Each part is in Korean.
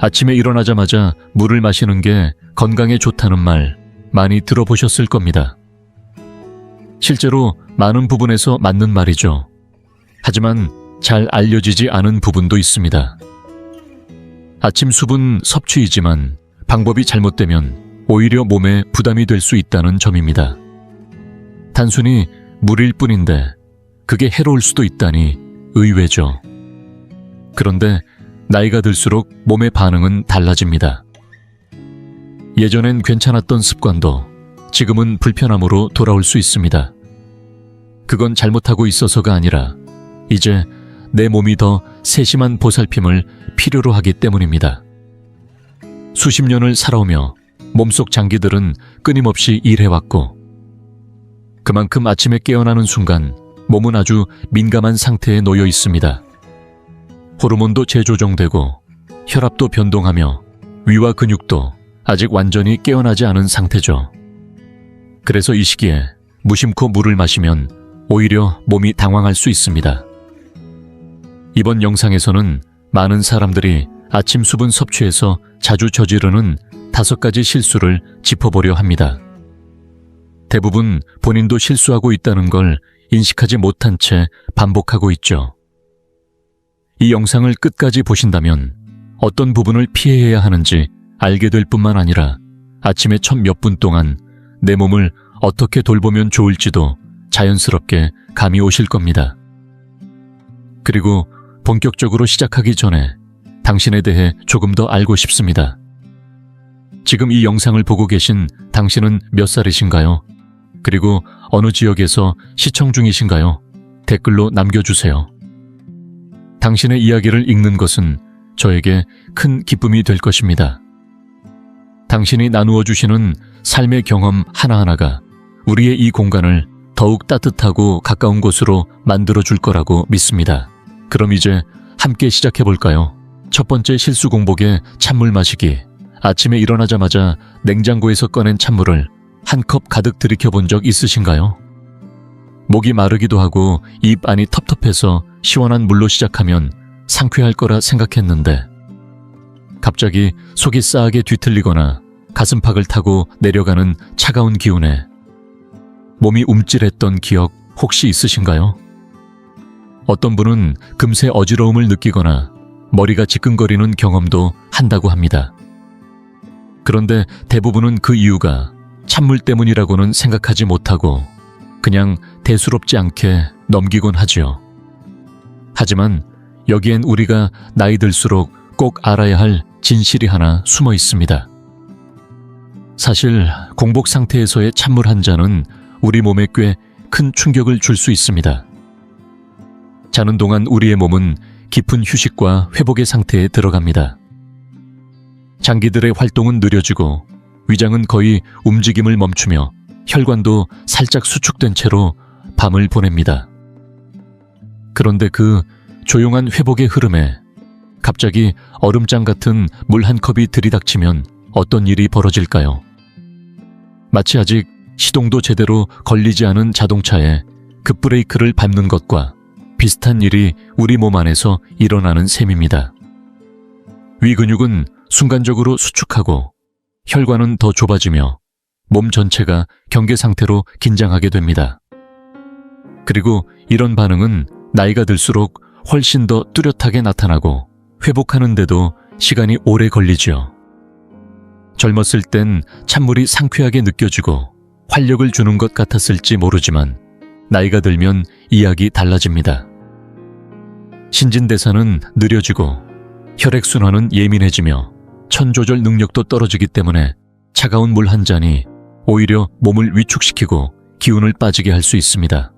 아침에 일어나자마자 물을 마시는 게 건강에 좋다는 말 많이 들어보셨을 겁니다. 실제로 많은 부분에서 맞는 말이죠. 하지만 잘 알려지지 않은 부분도 있습니다. 아침 수분 섭취이지만 방법이 잘못되면 오히려 몸에 부담이 될 수 있다는 점입니다. 단순히 물일 뿐인데 그게 해로울 수도 있다니 의외죠. 그런데 나이가 들수록 몸의 반응은 달라집니다. 예전엔 괜찮았던 습관도 지금은 불편함으로 돌아올 수 있습니다. 그건 잘못하고 있어서가 아니라 이제 내 몸이 더 세심한 보살핌을 필요로 하기 때문입니다. 수십 년을 살아오며 몸속 장기들은 끊임없이 일해왔고 그만큼 아침에 깨어나는 순간 몸은 아주 민감한 상태에 놓여 있습니다. 호르몬도 재조정되고 혈압도 변동하며 위와 근육도 아직 완전히 깨어나지 않은 상태죠. 그래서 이 시기에 무심코 물을 마시면 오히려 몸이 당황할 수 있습니다. 이번 영상에서는 많은 사람들이 아침 수분 섭취에서 자주 저지르는 5가지 실수를 짚어보려 합니다. 대부분 본인도 실수하고 있다는 걸 인식하지 못한 채 반복하고 있죠. 이 영상을 끝까지 보신다면 어떤 부분을 피해야 하는지 알게 될 뿐만 아니라 아침에 첫 몇 분 동안 내 몸을 어떻게 돌보면 좋을지도 자연스럽게 감이 오실 겁니다. 그리고 본격적으로 시작하기 전에 당신에 대해 조금 더 알고 싶습니다. 지금 이 영상을 보고 계신 당신은 몇 살이신가요? 그리고 어느 지역에서 시청 중이신가요? 댓글로 남겨주세요. 당신의 이야기를 읽는 것은 저에게 큰 기쁨이 될 것입니다. 당신이 나누어 주시는 삶의 경험 하나하나가 우리의 이 공간을 더욱 따뜻하고 가까운 곳으로 만들어 줄 거라고 믿습니다. 그럼 이제 함께 시작해 볼까요? 첫 번째 실수 공복에 찬물 마시기. 아침에 일어나자마자 냉장고에서 꺼낸 찬물을 한 컵 가득 들이켜 본 적 있으신가요? 목이 마르기도 하고 입 안이 텁텁해서 시원한 물로 시작하면 상쾌할 거라 생각했는데 갑자기 속이 싸하게 뒤틀리거나 가슴팍을 타고 내려가는 차가운 기운에 몸이 움찔했던 기억 혹시 있으신가요? 어떤 분은 금세 어지러움을 느끼거나 머리가 지끈거리는 경험도 한다고 합니다. 그런데 대부분은 그 이유가 찬물 때문이라고는 생각하지 못하고 그냥 대수롭지 않게 넘기곤 하지요. 하지만 여기엔 우리가 나이 들수록 꼭 알아야 할 진실이 하나 숨어 있습니다. 사실 공복 상태에서의 찬물 한 잔은 우리 몸에 꽤 큰 충격을 줄 수 있습니다. 자는 동안 우리의 몸은 깊은 휴식과 회복의 상태에 들어갑니다. 장기들의 활동은 느려지고 위장은 거의 움직임을 멈추며 혈관도 살짝 수축된 채로 밤을 보냅니다. 그런데 그 조용한 회복의 흐름에 갑자기 얼음장 같은 물 한 컵이 들이닥치면 어떤 일이 벌어질까요? 마치 아직 시동도 제대로 걸리지 않은 자동차에 급브레이크를 밟는 것과 비슷한 일이 우리 몸 안에서 일어나는 셈입니다. 위 근육은 순간적으로 수축하고 혈관은 더 좁아지며 몸 전체가 경계 상태로 긴장하게 됩니다. 그리고 이런 반응은 나이가 들수록 훨씬 더 뚜렷하게 나타나고 회복하는데도 시간이 오래 걸리지요. 젊었을 땐 찬물이 상쾌하게 느껴지고 활력을 주는 것 같았을지 모르지만 나이가 들면 이야기 달라집니다. 신진대사는 느려지고 혈액순환은 예민해지며 천조절 능력도 떨어지기 때문에 차가운 물 한 잔이 오히려 몸을 위축시키고 기운을 빠지게 할 수 있습니다.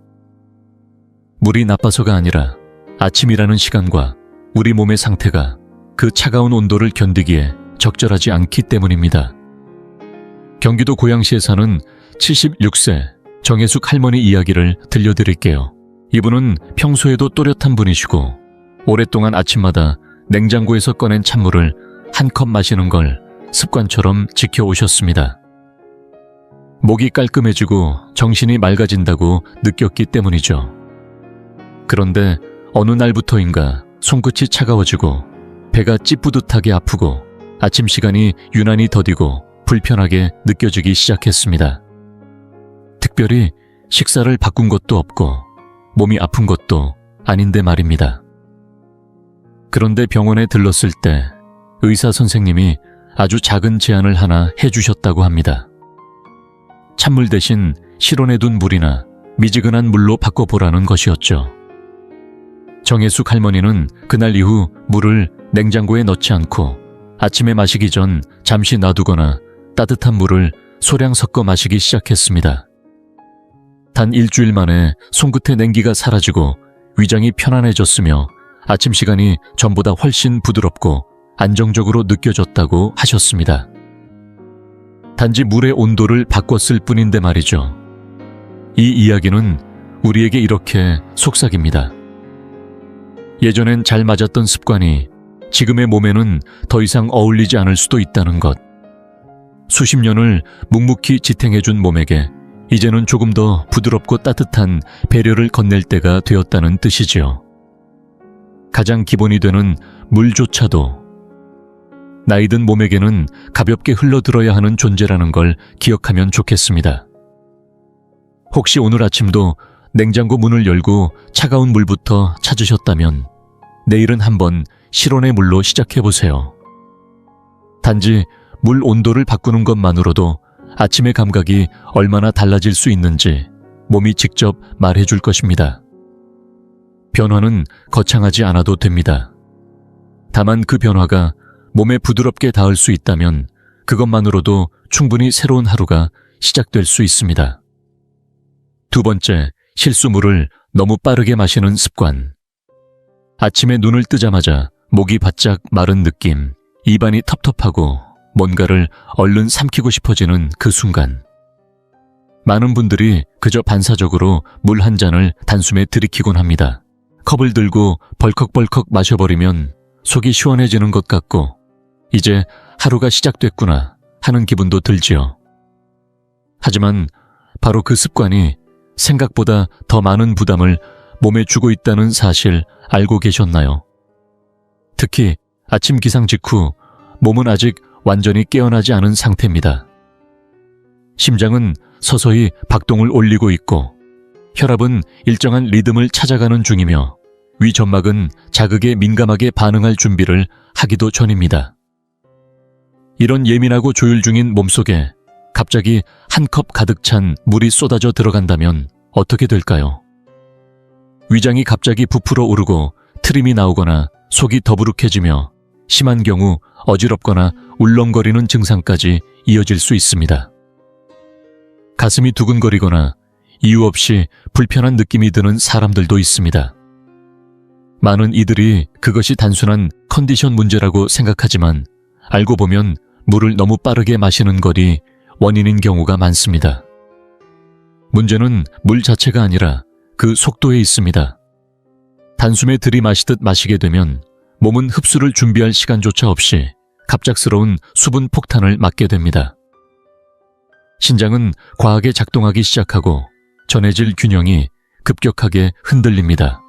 물이 나빠서가 아니라 아침이라는 시간과 우리 몸의 상태가 그 차가운 온도를 견디기에 적절하지 않기 때문입니다. 경기도 고양시에 사는 76세 정혜숙 할머니 이야기를 들려드릴게요. 이분은 평소에도 또렷한 분이시고 오랫동안 아침마다 냉장고에서 꺼낸 찬물을 한 컵 마시는 걸 습관처럼 지켜오셨습니다. 목이 깔끔해지고 정신이 맑아진다고 느꼈기 때문이죠. 그런데 어느 날부터인가 손끝이 차가워지고 배가 찌뿌듯하게 아프고 아침 시간이 유난히 더디고 불편하게 느껴지기 시작했습니다. 특별히 식사를 바꾼 것도 없고 몸이 아픈 것도 아닌데 말입니다. 그런데 병원에 들렀을 때 의사 선생님이 아주 작은 제안을 하나 해주셨다고 합니다. 찬물 대신 실온에 둔 물이나 미지근한 물로 바꿔보라는 것이었죠. 정혜숙 할머니는 그날 이후 물을 냉장고에 넣지 않고 아침에 마시기 전 잠시 놔두거나 따뜻한 물을 소량 섞어 마시기 시작했습니다. 단 일주일 만에 손끝의 냉기가 사라지고 위장이 편안해졌으며 아침 시간이 전보다 훨씬 부드럽고 안정적으로 느껴졌다고 하셨습니다. 단지 물의 온도를 바꿨을 뿐인데 말이죠. 이 이야기는 우리에게 이렇게 속삭입니다. 예전엔 잘 맞았던 습관이 지금의 몸에는 더 이상 어울리지 않을 수도 있다는 것. 수십 년을 묵묵히 지탱해준 몸에게 이제는 조금 더 부드럽고 따뜻한 배려를 건넬 때가 되었다는 뜻이지요. 가장 기본이 되는 물조차도 나이든 몸에게는 가볍게 흘러들어야 하는 존재라는 걸 기억하면 좋겠습니다. 혹시 오늘 아침도 냉장고 문을 열고 차가운 물부터 찾으셨다면 내일은 한번 실온의 물로 시작해보세요. 단지 물 온도를 바꾸는 것만으로도 아침의 감각이 얼마나 달라질 수 있는지 몸이 직접 말해줄 것입니다. 변화는 거창하지 않아도 됩니다. 다만 그 변화가 몸에 부드럽게 닿을 수 있다면 그것만으로도 충분히 새로운 하루가 시작될 수 있습니다. 두 번째, 실수물을 너무 빠르게 마시는 습관. 아침에 눈을 뜨자마자 목이 바짝 마른 느낌, 입안이 텁텁하고 뭔가를 얼른 삼키고 싶어지는 그 순간. 많은 분들이 그저 반사적으로 물 한 잔을 단숨에 들이키곤 합니다. 컵을 들고 벌컥벌컥 마셔버리면 속이 시원해지는 것 같고 이제 하루가 시작됐구나 하는 기분도 들지요. 하지만 바로 그 습관이 생각보다 더 많은 부담을 몸에 주고 있다는 사실 알고 계셨나요? 특히 아침 기상 직후 몸은 아직 완전히 깨어나지 않은 상태입니다. 심장은 서서히 박동을 올리고 있고 혈압은 일정한 리듬을 찾아가는 중이며 위 점막은 자극에 민감하게 반응할 준비를 하기도 전입니다. 이런 예민하고 조율 중인 몸속에 갑자기 한 컵 가득 찬 물이 쏟아져 들어간다면 어떻게 될까요? 위장이 갑자기 부풀어 오르고 트림이 나오거나 속이 더부룩해지며 심한 경우 어지럽거나 울렁거리는 증상까지 이어질 수 있습니다. 가슴이 두근거리거나 이유 없이 불편한 느낌이 드는 사람들도 있습니다. 많은 이들이 그것이 단순한 컨디션 문제라고 생각하지만 알고 보면 물을 너무 빠르게 마시는 것이 원인인 경우가 많습니다. 문제는 물 자체가 아니라 그 속도에 있습니다. 단숨에 들이마시듯 마시게 되면 몸은 흡수를 준비할 시간조차 없이 갑작스러운 수분 폭탄을 맞게 됩니다. 신장은 과하게 작동하기 시작하고 전해질 균형이 급격하게 흔들립니다.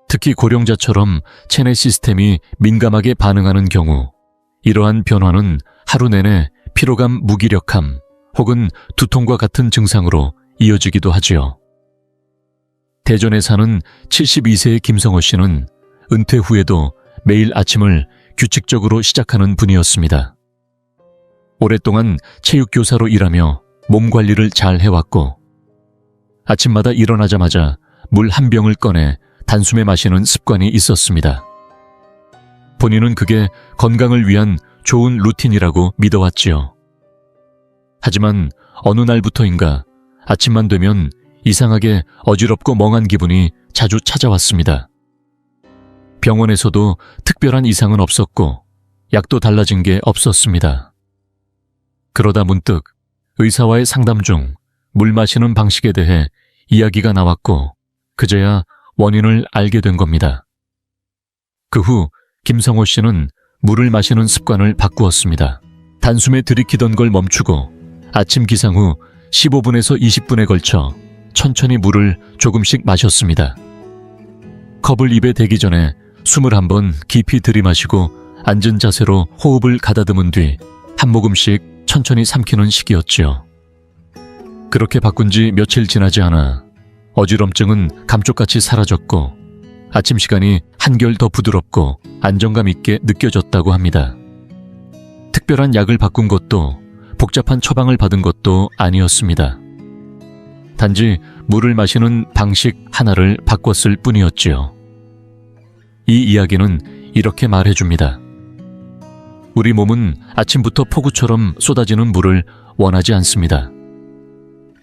특히 고령자처럼 체내 시스템이 민감하게 반응하는 경우 이러한 변화는 하루 내내 피로감, 무기력함 혹은 두통과 같은 증상으로 이어지기도 하지요. 대전에 사는 72세의 김성호 씨는 은퇴 후에도 매일 아침을 규칙적으로 시작하는 분이었습니다. 오랫동안 체육교사로 일하며 몸 관리를 잘 해왔고 아침마다 일어나자마자 물 한 병을 꺼내 단숨에 마시는 습관이 있었습니다. 본인은 그게 건강을 위한 좋은 루틴이라고 믿어왔지요. 하지만 어느 날부터인가 아침만 되면 이상하게 어지럽고 멍한 기분이 자주 찾아왔습니다. 병원에서도 특별한 이상은 없었고 약도 달라진 게 없었습니다. 그러다 문득 의사와의 상담 중 물 마시는 방식에 대해 이야기가 나왔고 그제야 원인을 알게 된 겁니다. 그 후 김성호 씨는 물을 마시는 습관을 바꾸었습니다. 단숨에 들이키던 걸 멈추고 아침 기상 후 15분에서 20분에 걸쳐 천천히 물을 조금씩 마셨습니다. 컵을 입에 대기 전에 숨을 한번 깊이 들이마시고 앉은 자세로 호흡을 가다듬은 뒤 한 모금씩 천천히 삼키는 식이었지요. 그렇게 바꾼 지 며칠 지나지 않아 어지럼증은 감쪽같이 사라졌고 아침 시간이 한결 더 부드럽고 안정감 있게 느껴졌다고 합니다. 특별한 약을 바꾼 것도 복잡한 처방을 받은 것도 아니었습니다. 단지 물을 마시는 방식 하나를 바꿨을 뿐이었지요. 이 이야기는 이렇게 말해줍니다. 우리 몸은 아침부터 폭우처럼 쏟아지는 물을 원하지 않습니다.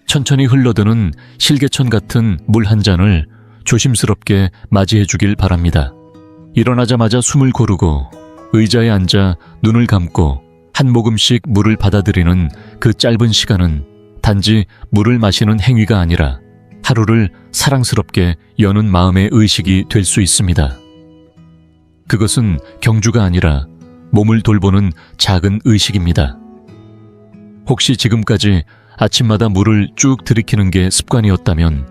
천천히 흘러드는 실개천 같은 물 한 잔을 조심스럽게 맞이해 주길 바랍니다. 일어나자마자 숨을 고르고 의자에 앉아 눈을 감고 한 모금씩 물을 받아들이는 그 짧은 시간은 단지 물을 마시는 행위가 아니라 하루를 사랑스럽게 여는 마음의 의식이 될 수 있습니다. 그것은 경주가 아니라 몸을 돌보는 작은 의식입니다. 혹시 지금까지 아침마다 물을 쭉 들이키는 게 습관이었다면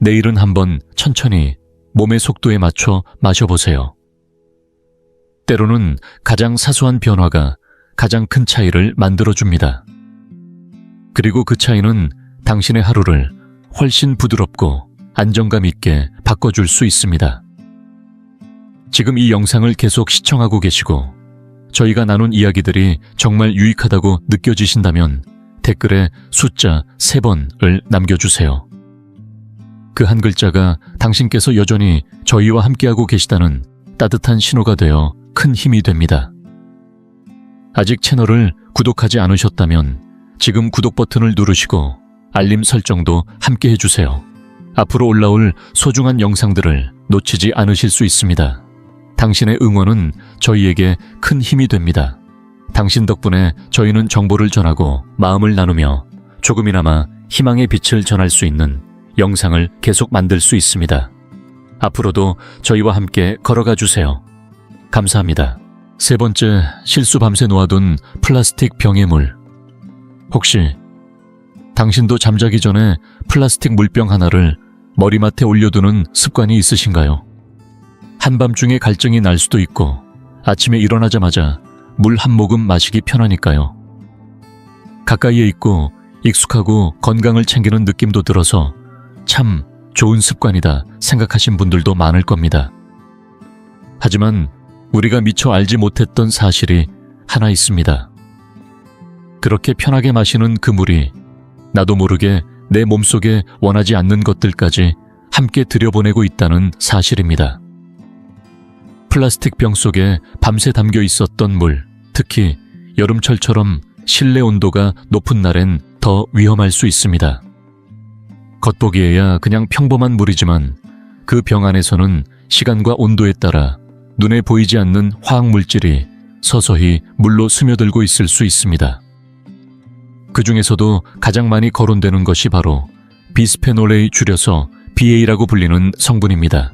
내일은 한번 천천히 몸의 속도에 맞춰 마셔보세요. 때로는 가장 사소한 변화가 가장 큰 차이를 만들어줍니다. 그리고 그 차이는 당신의 하루를 훨씬 부드럽고 안정감 있게 바꿔줄 수 있습니다. 지금 이 영상을 계속 시청하고 계시고 저희가 나눈 이야기들이 정말 유익하다고 느껴지신다면 댓글에 숫자 3번을 남겨주세요. 그 한 글자가 당신께서 여전히 저희와 함께하고 계시다는 따뜻한 신호가 되어 큰 힘이 됩니다. 아직 채널을 구독하지 않으셨다면 지금 구독 버튼을 누르시고 알림 설정도 함께 해주세요. 앞으로 올라올 소중한 영상들을 놓치지 않으실 수 있습니다. 당신의 응원은 저희에게 큰 힘이 됩니다. 당신 덕분에 저희는 정보를 전하고 마음을 나누며 조금이나마 희망의 빛을 전할 수 있는 영상을 계속 만들 수 있습니다. 앞으로도 저희와 함께 걸어가 주세요. 감사합니다. 3번째, 실수 밤새 놓아둔 플라스틱 병의 물. 혹시 당신도 잠자기 전에 플라스틱 물병 하나를 머리맡에 올려두는 습관이 있으신가요? 한밤중에 갈증이 날 수도 있고 아침에 일어나자마자 물 한 모금 마시기 편하니까요. 가까이에 있고 익숙하고 건강을 챙기는 느낌도 들어서 참 좋은 습관이다 생각하신 분들도 많을 겁니다. 하지만 우리가 미처 알지 못했던 사실이 하나 있습니다. 그렇게 편하게 마시는 그 물이 나도 모르게 내 몸속에 원하지 않는 것들까지 함께 들여보내고 있다는 사실입니다. 플라스틱 병 속에 밤새 담겨 있었던 물, 특히 여름철처럼 실내 온도가 높은 날엔 더 위험할 수 있습니다. 겉보기에야 그냥 평범한 물이지만 그 병 안에서는 시간과 온도에 따라 눈에 보이지 않는 화학물질이 서서히 물로 스며들고 있을 수 있습니다. 그 중에서도 가장 많이 거론되는 것이 바로 비스페놀 A 줄여서 BA라고 불리는 성분입니다.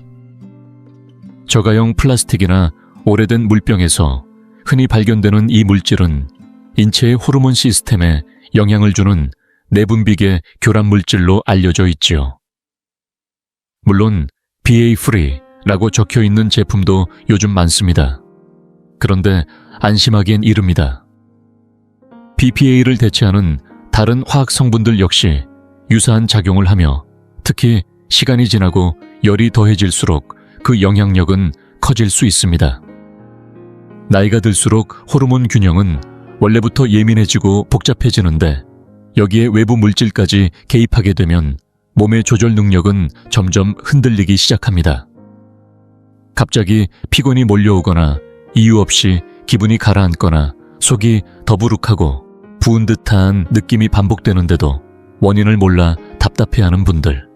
저가형 플라스틱이나 오래된 물병에서 흔히 발견되는 이 물질은 인체의 호르몬 시스템에 영향을 주는 내분비계 교란 물질로 알려져 있지요. 물론 BA-FREE라고 적혀 있는 제품도 요즘 많습니다. 그런데 안심하기엔 이릅니다. BPA를 대체하는 다른 화학 성분들 역시 유사한 작용을 하며 특히 시간이 지나고 열이 더해질수록 그 영향력은 커질 수 있습니다. 나이가 들수록 호르몬 균형은 원래부터 예민해지고 복잡해지는데 여기에 외부 물질까지 개입하게 되면 몸의 조절 능력은 점점 흔들리기 시작합니다. 갑자기 피곤이 몰려오거나 이유 없이 기분이 가라앉거나 속이 더부룩하고 부은 듯한 느낌이 반복되는데도 원인을 몰라 답답해하는 분들.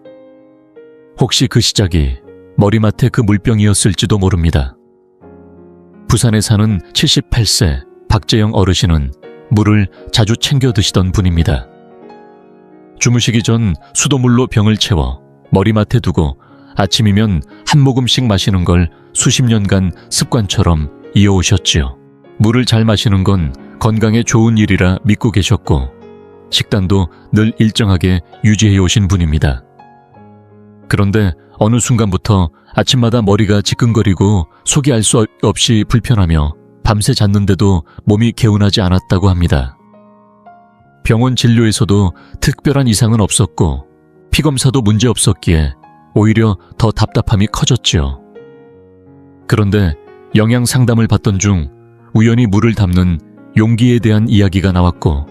혹시 그 시작이 머리맡에 그 물병이었을지도 모릅니다. 부산에 사는 78세 박재영 어르신은 물을 자주 챙겨 드시던 분입니다. 주무시기 전 수돗물로 병을 채워 머리맡에 두고 아침이면 한 모금씩 마시는 걸 수십 년간 습관처럼 이어오셨지요. 물을 잘 마시는 건 건강에 좋은 일이라 믿고 계셨고 식단도 늘 일정하게 유지해 오신 분입니다. 그런데 어느 순간부터 아침마다 머리가 지끈거리고 속이 알 수 없이 불편하며 밤새 잤는데도 몸이 개운하지 않았다고 합니다. 병원 진료에서도 특별한 이상은 없었고 피검사도 문제 없었기에 오히려 더 답답함이 커졌지요. 그런데 영양 상담을 받던 중 우연히 물을 담는 용기에 대한 이야기가 나왔고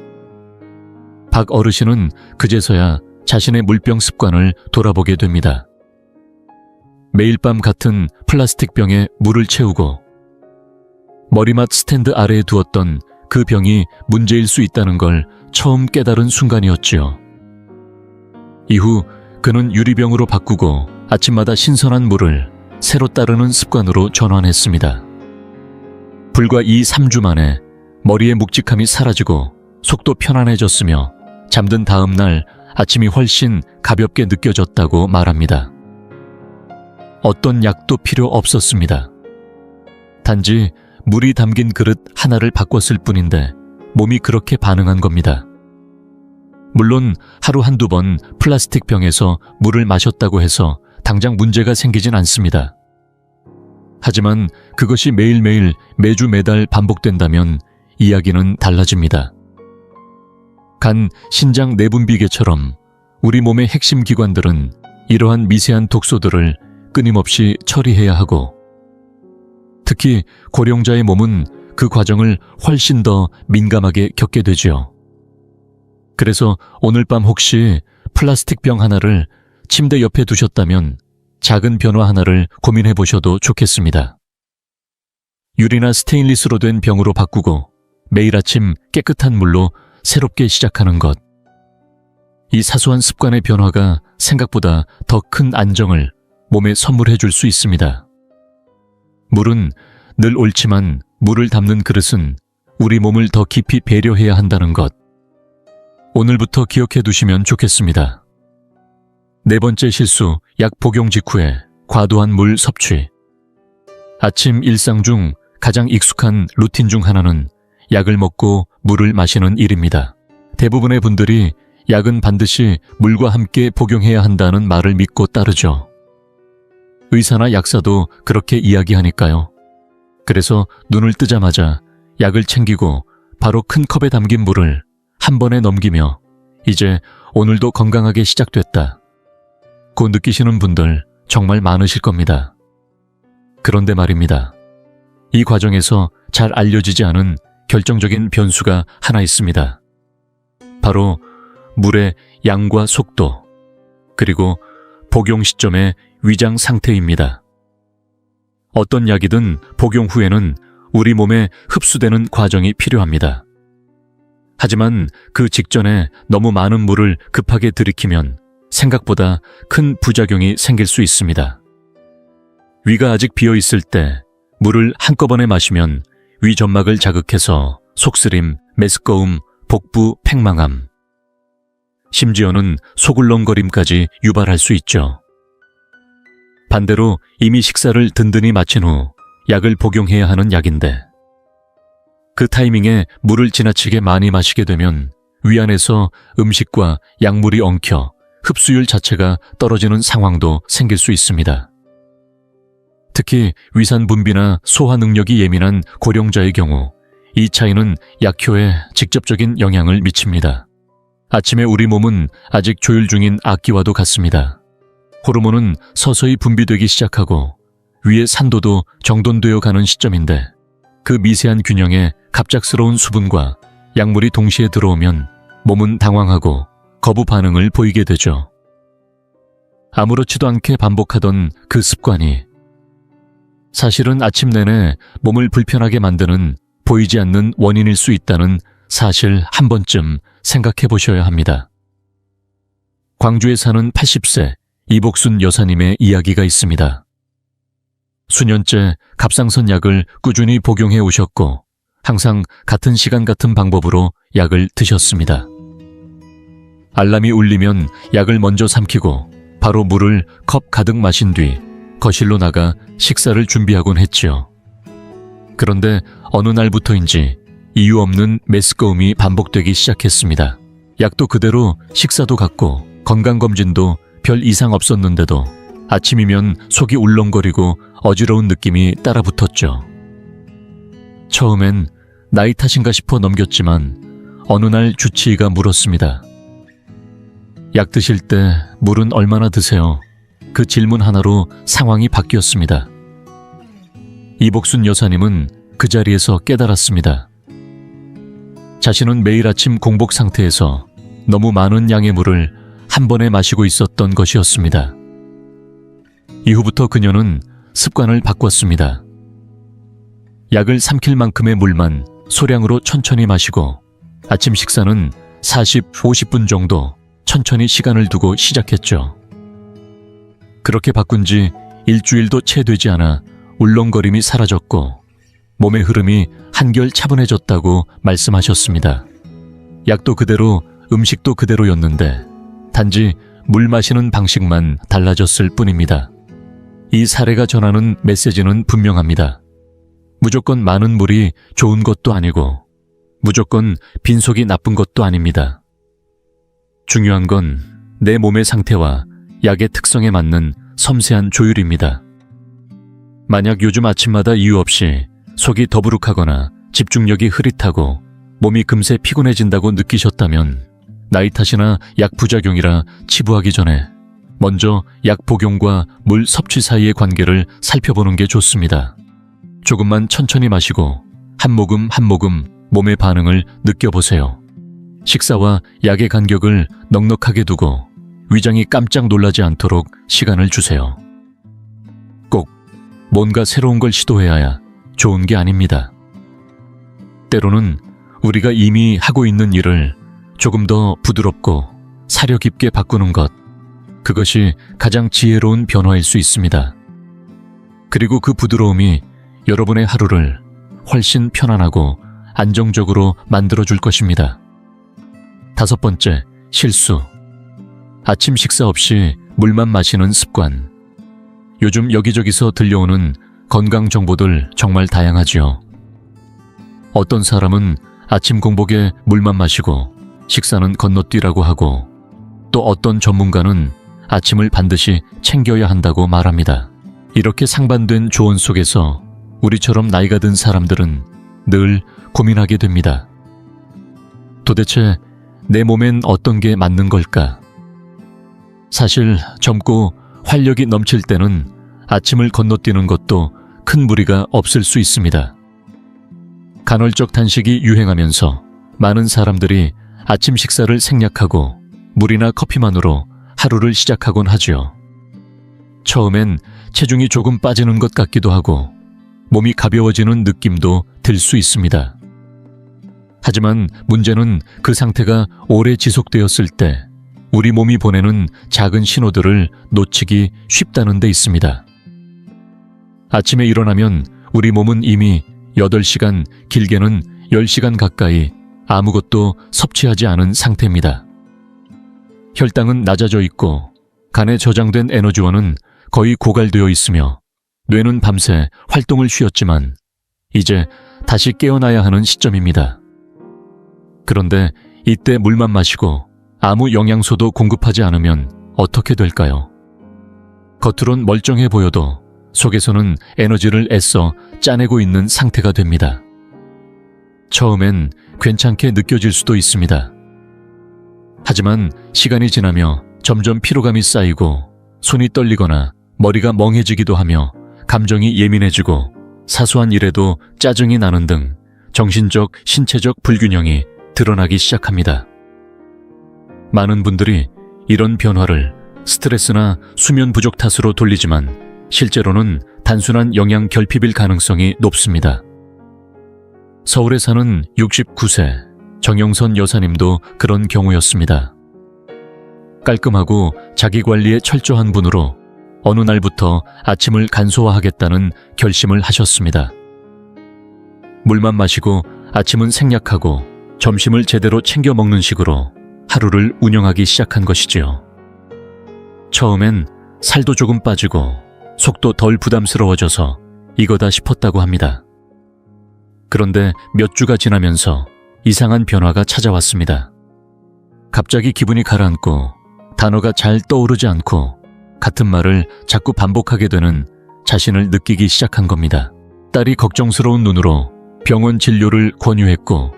박 어르신은 그제서야 자신의 물병 습관을 돌아보게 됩니다. 매일 밤 같은 플라스틱 병에 물을 채우고 머리맡 스탠드 아래에 두었던 그 병이 문제일 수 있다는 걸 처음 깨달은 순간이었지요. 이후 그는 유리병으로 바꾸고 아침마다 신선한 물을 새로 따르는 습관으로 전환했습니다. 불과 2-3주 만에 머리의 묵직함이 사라지고 속도 편안해졌으며 잠든 다음 날 아침이 훨씬 가볍게 느껴졌다고 말합니다. 어떤 약도 필요 없었습니다. 단지 물이 담긴 그릇 하나를 바꿨을 뿐인데 몸이 그렇게 반응한 겁니다. 물론 하루 한두 번 플라스틱 병에서 물을 마셨다고 해서 당장 문제가 생기진 않습니다. 하지만 그것이 매일매일 매주 매달 반복된다면 이야기는 달라집니다. 간, 신장 내분비계처럼 우리 몸의 핵심 기관들은 이러한 미세한 독소들을 끊임없이 처리해야 하고 특히 고령자의 몸은 그 과정을 훨씬 더 민감하게 겪게 되지요. 그래서 오늘 밤 혹시 플라스틱 병 하나를 침대 옆에 두셨다면 작은 변화 하나를 고민해 보셔도 좋겠습니다. 유리나 스테인리스로 된 병으로 바꾸고 매일 아침 깨끗한 물로 새롭게 시작하는 것. 이 사소한 습관의 변화가 생각보다 더 큰 안정을 몸에 선물해 줄 수 있습니다. 물은 늘 옳지만 물을 담는 그릇은 우리 몸을 더 깊이 배려해야 한다는 것. 오늘부터 기억해 두시면 좋겠습니다. 네 번째 실수, 약 복용 직후에 과도한 물 섭취. 아침 일상 중 가장 익숙한 루틴 중 하나는 약을 먹고 물을 마시는 일입니다. 대부분의 분들이 약은 반드시 물과 함께 복용해야 한다는 말을 믿고 따르죠. 의사나 약사도 그렇게 이야기하니까요. 그래서 눈을 뜨자마자 약을 챙기고 바로 큰 컵에 담긴 물을 한 번에 넘기며 이제 오늘도 건강하게 시작됐다 고 느끼시는 분들 정말 많으실 겁니다. 그런데 말입니다. 이 과정에서 잘 알려지지 않은 결정적인 변수가 하나 있습니다. 바로 물의 양과 속도, 그리고 복용 시점의 위장 상태입니다. 어떤 약이든 복용 후에는 우리 몸에 흡수되는 과정이 필요합니다. 하지만 그 직전에 너무 많은 물을 급하게 들이키면 생각보다 큰 부작용이 생길 수 있습니다. 위가 아직 비어 있을 때 물을 한꺼번에 마시면 위 점막을 자극해서 속쓰림, 메스꺼움, 복부 팽망함, 심지어는 속울렁거림까지 유발할 수 있죠. 반대로 이미 식사를 든든히 마친 후 약을 복용해야 하는 약인데 그 타이밍에 물을 지나치게 많이 마시게 되면 위 안에서 음식과 약물이 엉켜 흡수율 자체가 떨어지는 상황도 생길 수 있습니다. 특히 위산 분비나 소화 능력이 예민한 고령자의 경우 이 차이는 약효에 직접적인 영향을 미칩니다. 아침에 우리 몸은 아직 조율 중인 악기와도 같습니다. 호르몬은 서서히 분비되기 시작하고 위의 산도도 정돈되어 가는 시점인데 그 미세한 균형에 갑작스러운 수분과 약물이 동시에 들어오면 몸은 당황하고 거부 반응을 보이게 되죠. 아무렇지도 않게 반복하던 그 습관이 사실은 아침 내내 몸을 불편하게 만드는 보이지 않는 원인일 수 있다는 사실 한 번쯤 생각해 보셔야 합니다. 광주에 사는 80세 이복순 여사님의 이야기가 있습니다. 수년째 갑상선 약을 꾸준히 복용해 오셨고 항상 같은 시간 같은 방법으로 약을 드셨습니다. 알람이 울리면 약을 먼저 삼키고 바로 물을 컵 가득 마신 뒤 거실로 나가 식사를 준비하곤 했지요. 그런데 어느 날부터인지 이유 없는 메스꺼움이 반복되기 시작했습니다. 약도 그대로 식사도 같고 건강검진도 별 이상 없었는데도 아침이면 속이 울렁거리고 어지러운 느낌이 따라붙었죠. 처음엔 나이 탓인가 싶어 넘겼지만 어느 날 주치의가 물었습니다. 약 드실 때 물은 얼마나 드세요? 그 질문 하나로 상황이 바뀌었습니다. 이복순 여사님은 그 자리에서 깨달았습니다. 자신은 매일 아침 공복 상태에서 너무 많은 양의 물을 한 번에 마시고 있었던 것이었습니다. 이후부터 그녀는 습관을 바꿨습니다. 약을 삼킬 만큼의 물만 소량으로 천천히 마시고 아침 식사는 40, 50분 정도 천천히 시간을 두고 시작했죠. 그렇게 바꾼 지 일주일도 채 되지 않아 울렁거림이 사라졌고 몸의 흐름이 한결 차분해졌다고 말씀하셨습니다. 약도 그대로 음식도 그대로였는데 단지 물 마시는 방식만 달라졌을 뿐입니다. 이 사례가 전하는 메시지는 분명합니다. 무조건 많은 물이 좋은 것도 아니고 무조건 빈속이 나쁜 것도 아닙니다. 중요한 건 내 몸의 상태와 약의 특성에 맞는 섬세한 조율입니다. 만약 요즘 아침마다 이유 없이 속이 더부룩하거나 집중력이 흐릿하고 몸이 금세 피곤해진다고 느끼셨다면 나이 탓이나 약 부작용이라 치부하기 전에 먼저 약 복용과 물 섭취 사이의 관계를 살펴보는 게 좋습니다. 조금만 천천히 마시고 한 모금 한 모금 몸의 반응을 느껴보세요. 식사와 약의 간격을 넉넉하게 두고 위장이 깜짝 놀라지 않도록 시간을 주세요. 꼭 뭔가 새로운 걸 시도해야 좋은 게 아닙니다. 때로는 우리가 이미 하고 있는 일을 조금 더 부드럽고 사려 깊게 바꾸는 것, 그것이 가장 지혜로운 변화일 수 있습니다. 그리고 그 부드러움이 여러분의 하루를 훨씬 편안하고 안정적으로 만들어줄 것입니다. 5번째, 실수. 아침 식사 없이 물만 마시는 습관. 요즘 여기저기서 들려오는 건강 정보들 정말 다양하지요. 어떤 사람은 아침 공복에 물만 마시고 식사는 건너뛰라고 하고 또 어떤 전문가는 아침을 반드시 챙겨야 한다고 말합니다. 이렇게 상반된 조언 속에서 우리처럼 나이가 든 사람들은 늘 고민하게 됩니다. 도대체 내 몸엔 어떤 게 맞는 걸까? 사실 젊고 활력이 넘칠 때는 아침을 건너뛰는 것도 큰 무리가 없을 수 있습니다. 간헐적 단식이 유행하면서 많은 사람들이 아침 식사를 생략하고 물이나 커피만으로 하루를 시작하곤 하지요. 처음엔 체중이 조금 빠지는 것 같기도 하고 몸이 가벼워지는 느낌도 들 수 있습니다. 하지만 문제는 그 상태가 오래 지속되었을 때 우리 몸이 보내는 작은 신호들을 놓치기 쉽다는 데 있습니다. 아침에 일어나면 우리 몸은 이미 8시간, 길게는 10시간 가까이 아무것도 섭취하지 않은 상태입니다. 혈당은 낮아져 있고 간에 저장된 에너지원은 거의 고갈되어 있으며 뇌는 밤새 활동을 쉬었지만 이제 다시 깨어나야 하는 시점입니다. 그런데 이때 물만 마시고 아무 영양소도 공급하지 않으면 어떻게 될까요? 겉으론 멀쩡해 보여도 속에서는 에너지를 애써 짜내고 있는 상태가 됩니다. 처음엔 괜찮게 느껴질 수도 있습니다. 하지만 시간이 지나며 점점 피로감이 쌓이고 손이 떨리거나 머리가 멍해지기도 하며 감정이 예민해지고 사소한 일에도 짜증이 나는 등 정신적, 신체적 불균형이 드러나기 시작합니다. 많은 분들이 이런 변화를 스트레스나 수면 부족 탓으로 돌리지만 실제로는 단순한 영양 결핍일 가능성이 높습니다. 서울에 사는 69세 정영선 여사님도 그런 경우였습니다. 깔끔하고 자기관리에 철저한 분으로 어느 날부터 아침을 간소화하겠다는 결심을 하셨습니다. 물만 마시고 아침은 생략하고 점심을 제대로 챙겨 먹는 식으로 하루를 운영하기 시작한 것이지요. 처음엔 살도 조금 빠지고 속도 덜 부담스러워져서 이거다 싶었다고 합니다. 그런데 몇 주가 지나면서 이상한 변화가 찾아왔습니다. 갑자기 기분이 가라앉고 단어가 잘 떠오르지 않고 같은 말을 자꾸 반복하게 되는 자신을 느끼기 시작한 겁니다. 딸이 걱정스러운 눈으로 병원 진료를 권유했고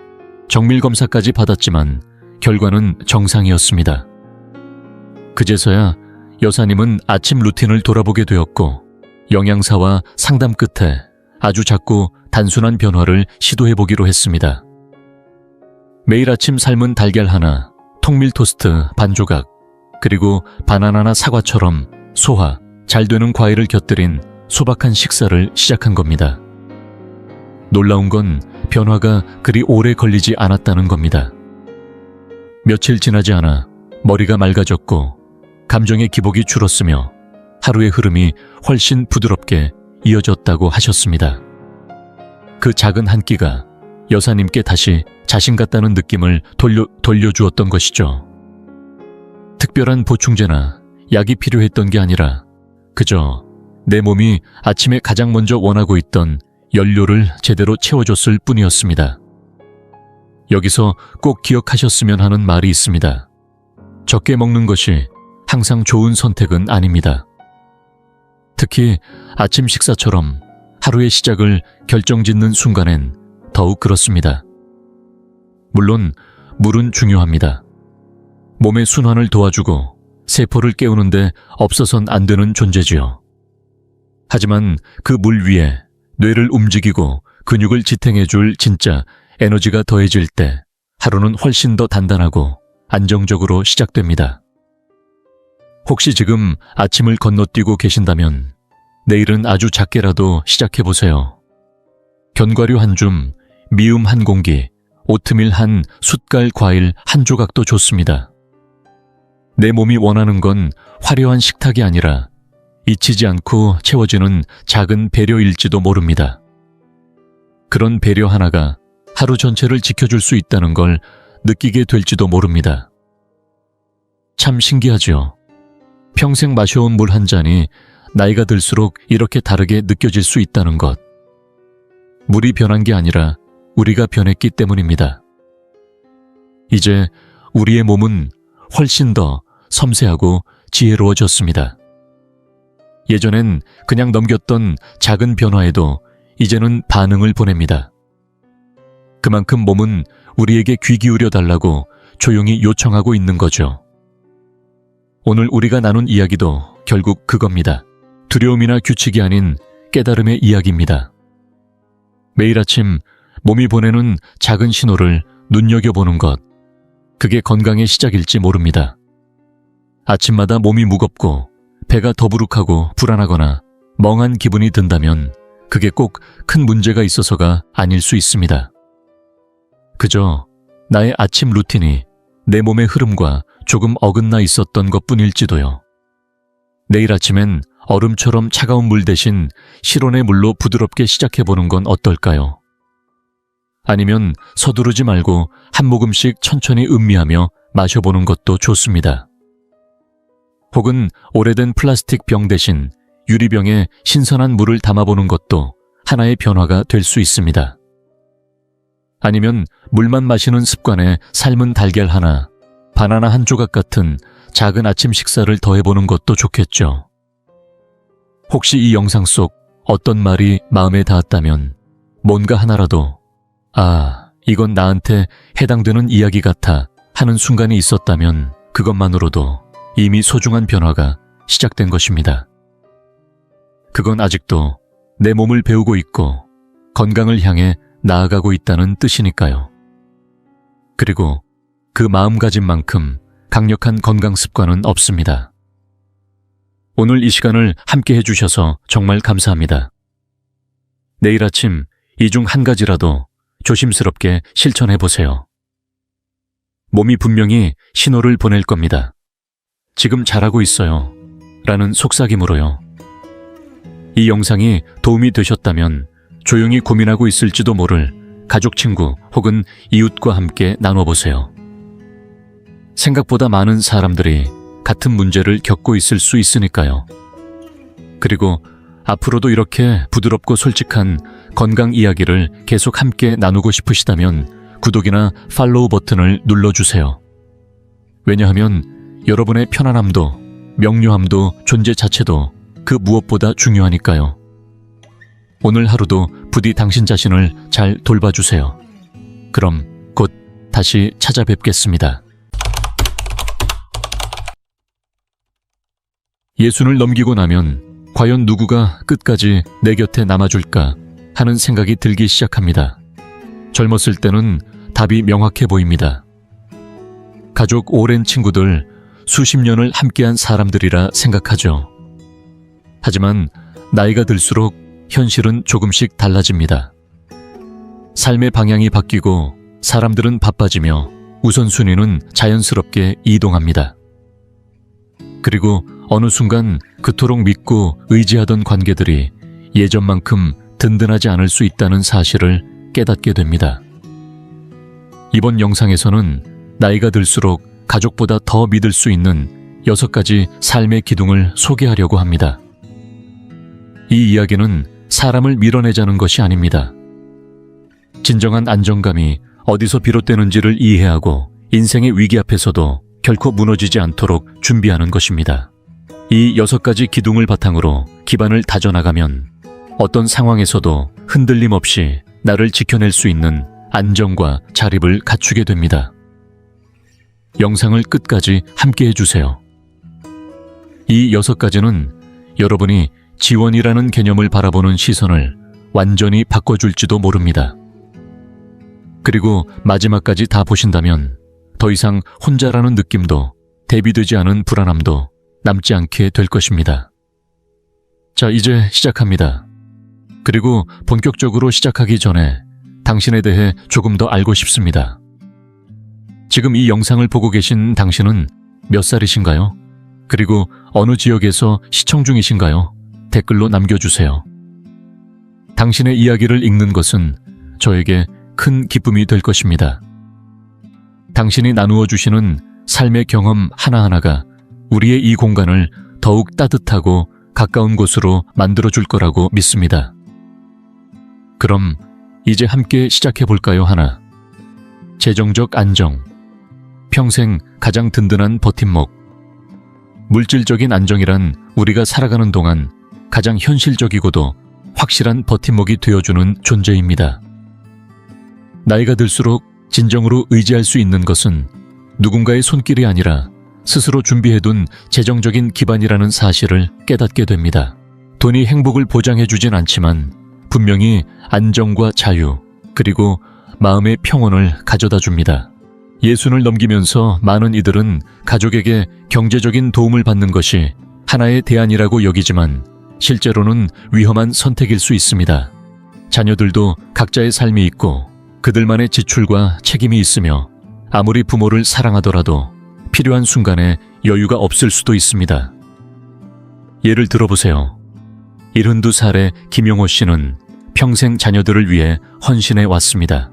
정밀 검사까지 받았지만 결과는 정상이었습니다. 그제서야 여사님은 아침 루틴을 돌아보게 되었고 영양사와 상담 끝에 아주 작고 단순한 변화를 시도해보기로 했습니다. 매일 아침 삶은 달걀 하나, 통밀 토스트 반 조각, 그리고 바나나나 사과처럼 소화, 잘 되는 과일을 곁들인 소박한 식사를 시작한 겁니다. 놀라운 건 변화가 그리 오래 걸리지 않았다는 겁니다. 며칠 지나지 않아 머리가 맑아졌고 감정의 기복이 줄었으며 하루의 흐름이 훨씬 부드럽게 이어졌다고 하셨습니다. 그 작은 한 끼가 여사님께 다시 자신 같다는 느낌을 돌려주었던 것이죠. 특별한 보충제나 약이 필요했던 게 아니라 그저 내 몸이 아침에 가장 먼저 원하고 있던 연료를 제대로 채워줬을 뿐이었습니다. 여기서 꼭 기억하셨으면 하는 말이 있습니다. 적게 먹는 것이 항상 좋은 선택은 아닙니다. 특히 아침 식사처럼 하루의 시작을 결정짓는 순간엔 더욱 그렇습니다. 물론 물은 중요합니다. 몸의 순환을 도와주고 세포를 깨우는데 없어선 안 되는 존재지요. 하지만 그 물 위에 뇌를 움직이고 근육을 지탱해줄 진짜 에너지가 더해질 때 하루는 훨씬 더 단단하고 안정적으로 시작됩니다. 혹시 지금 아침을 건너뛰고 계신다면 내일은 아주 작게라도 시작해보세요. 견과류 한 줌, 미음 한 공기, 오트밀 한 숟갈 과일 한 조각도 좋습니다. 내 몸이 원하는 건 화려한 식탁이 아니라 잊히지 않고 채워지는 작은 배려일지도 모릅니다. 그런 배려 하나가 하루 전체를 지켜줄 수 있다는 걸 느끼게 될지도 모릅니다. 참 신기하죠. 평생 마셔온 물 한 잔이 나이가 들수록 이렇게 다르게 느껴질 수 있다는 것. 물이 변한 게 아니라 우리가 변했기 때문입니다. 이제 우리의 몸은 훨씬 더 섬세하고 지혜로워졌습니다. 예전엔 그냥 넘겼던 작은 변화에도 이제는 반응을 보냅니다. 그만큼 몸은 우리에게 귀 기울여 달라고 조용히 요청하고 있는 거죠. 오늘 우리가 나눈 이야기도 결국 그겁니다. 두려움이나 규칙이 아닌 깨달음의 이야기입니다. 매일 아침 몸이 보내는 작은 신호를 눈여겨보는 것, 그게 건강의 시작일지 모릅니다. 아침마다 몸이 무겁고 배가 더부룩하고 불안하거나 멍한 기분이 든다면 그게 꼭 큰 문제가 있어서가 아닐 수 있습니다. 그저 나의 아침 루틴이 내 몸의 흐름과 조금 어긋나 있었던 것뿐일지도요. 내일 아침엔 얼음처럼 차가운 물 대신 실온의 물로 부드럽게 시작해보는 건 어떨까요? 아니면 서두르지 말고 한 모금씩 천천히 음미하며 마셔보는 것도 좋습니다. 혹은 오래된 플라스틱 병 대신 유리병에 신선한 물을 담아보는 것도 하나의 변화가 될 수 있습니다. 아니면 물만 마시는 습관에 삶은 달걀 하나, 바나나 한 조각 같은 작은 아침 식사를 더해보는 것도 좋겠죠. 혹시 이 영상 속 어떤 말이 마음에 닿았다면 뭔가 하나라도 이건 나한테 해당되는 이야기 같아 하는 순간이 있었다면 그것만으로도 이미 소중한 변화가 시작된 것입니다. 그건 아직도 내 몸을 배우고 있고 건강을 향해 나아가고 있다는 뜻이니까요. 그리고 그 마음가짐만큼 강력한 건강 습관은 없습니다. 오늘 이 시간을 함께 해주셔서 정말 감사합니다. 내일 아침 이 중 한 가지라도 조심스럽게 실천해보세요. 몸이 분명히 신호를 보낼 겁니다. 지금 잘하고 있어요. 라는 속삭임으로요. 이 영상이 도움이 되셨다면 조용히 고민하고 있을지도 모를 가족, 친구 혹은 이웃과 함께 나눠보세요. 생각보다 많은 사람들이 같은 문제를 겪고 있을 수 있으니까요. 그리고 앞으로도 이렇게 부드럽고 솔직한 건강 이야기를 계속 함께 나누고 싶으시다면 구독이나 팔로우 버튼을 눌러주세요. 왜냐하면 여러분의 편안함도 명료함도 존재 자체도 그 무엇보다 중요하니까요. 오늘 하루도 부디 당신 자신을 잘 돌봐주세요. 그럼 곧 다시 찾아뵙겠습니다. 예순을 넘기고 나면 과연 누구가 끝까지 내 곁에 남아줄까 하는 생각이 들기 시작합니다. 젊었을 때는 답이 명확해 보입니다. 가족 오랜 친구들, 수십 년을 함께한 사람들이라 생각하죠. 하지만 나이가 들수록 현실은 조금씩 달라집니다. 삶의 방향이 바뀌고 사람들은 바빠지며 우선순위는 자연스럽게 이동합니다. 그리고 어느 순간 그토록 믿고 의지하던 관계들이 예전만큼 든든하지 않을 수 있다는 사실을 깨닫게 됩니다. 이번 영상에서는 나이가 들수록 가족보다 더 믿을 수 있는 6가지 삶의 기둥을 소개하려고 합니다. 이 이야기는 사람을 밀어내자는 것이 아닙니다. 진정한 안정감이 어디서 비롯되는지를 이해하고 인생의 위기 앞에서도 결코 무너지지 않도록 준비하는 것입니다. 이 6가지 기둥을 바탕으로 기반을 다져나가면 어떤 상황에서도 흔들림 없이 나를 지켜낼 수 있는 안정과 자립을 갖추게 됩니다. 영상을 끝까지 함께 해주세요. 이 6가지는 여러분이 지원이라는 개념을 바라보는 시선을 완전히 바꿔줄지도 모릅니다. 그리고 마지막까지 다 보신다면 더 이상 혼자라는 느낌도 대비되지 않은 불안함도 남지 않게 될 것입니다. 자, 이제 시작합니다. 그리고 본격적으로 시작하기 전에 당신에 대해 조금 더 알고 싶습니다. 지금 이 영상을 보고 계신 당신은 몇 살이신가요? 그리고 어느 지역에서 시청 중이신가요? 댓글로 남겨주세요. 당신의 이야기를 읽는 것은 저에게 큰 기쁨이 될 것입니다. 당신이 나누어 주시는 삶의 경험 하나하나가 우리의 이 공간을 더욱 따뜻하고 가까운 곳으로 만들어줄 거라고 믿습니다. 그럼 이제 함께 시작해 볼까요? 하나, 재정적 안정, 평생 가장 든든한 버팀목. 물질적인 안정이란 우리가 살아가는 동안 가장 현실적이고도 확실한 버팀목이 되어주는 존재입니다. 나이가 들수록 진정으로 의지할 수 있는 것은 누군가의 손길이 아니라 스스로 준비해둔 재정적인 기반이라는 사실을 깨닫게 됩니다. 돈이 행복을 보장해주진 않지만 분명히 안정과 자유, 그리고 마음의 평온을 가져다 줍니다. 예순을 넘기면서 많은 이들은 가족에게 경제적인 도움을 받는 것이 하나의 대안이라고 여기지만 실제로는 위험한 선택일 수 있습니다. 자녀들도 각자의 삶이 있고 그들만의 지출과 책임이 있으며 아무리 부모를 사랑하더라도 필요한 순간에 여유가 없을 수도 있습니다. 예를 들어보세요. 72살의 김용호 씨는 평생 자녀들을 위해 헌신해 왔습니다.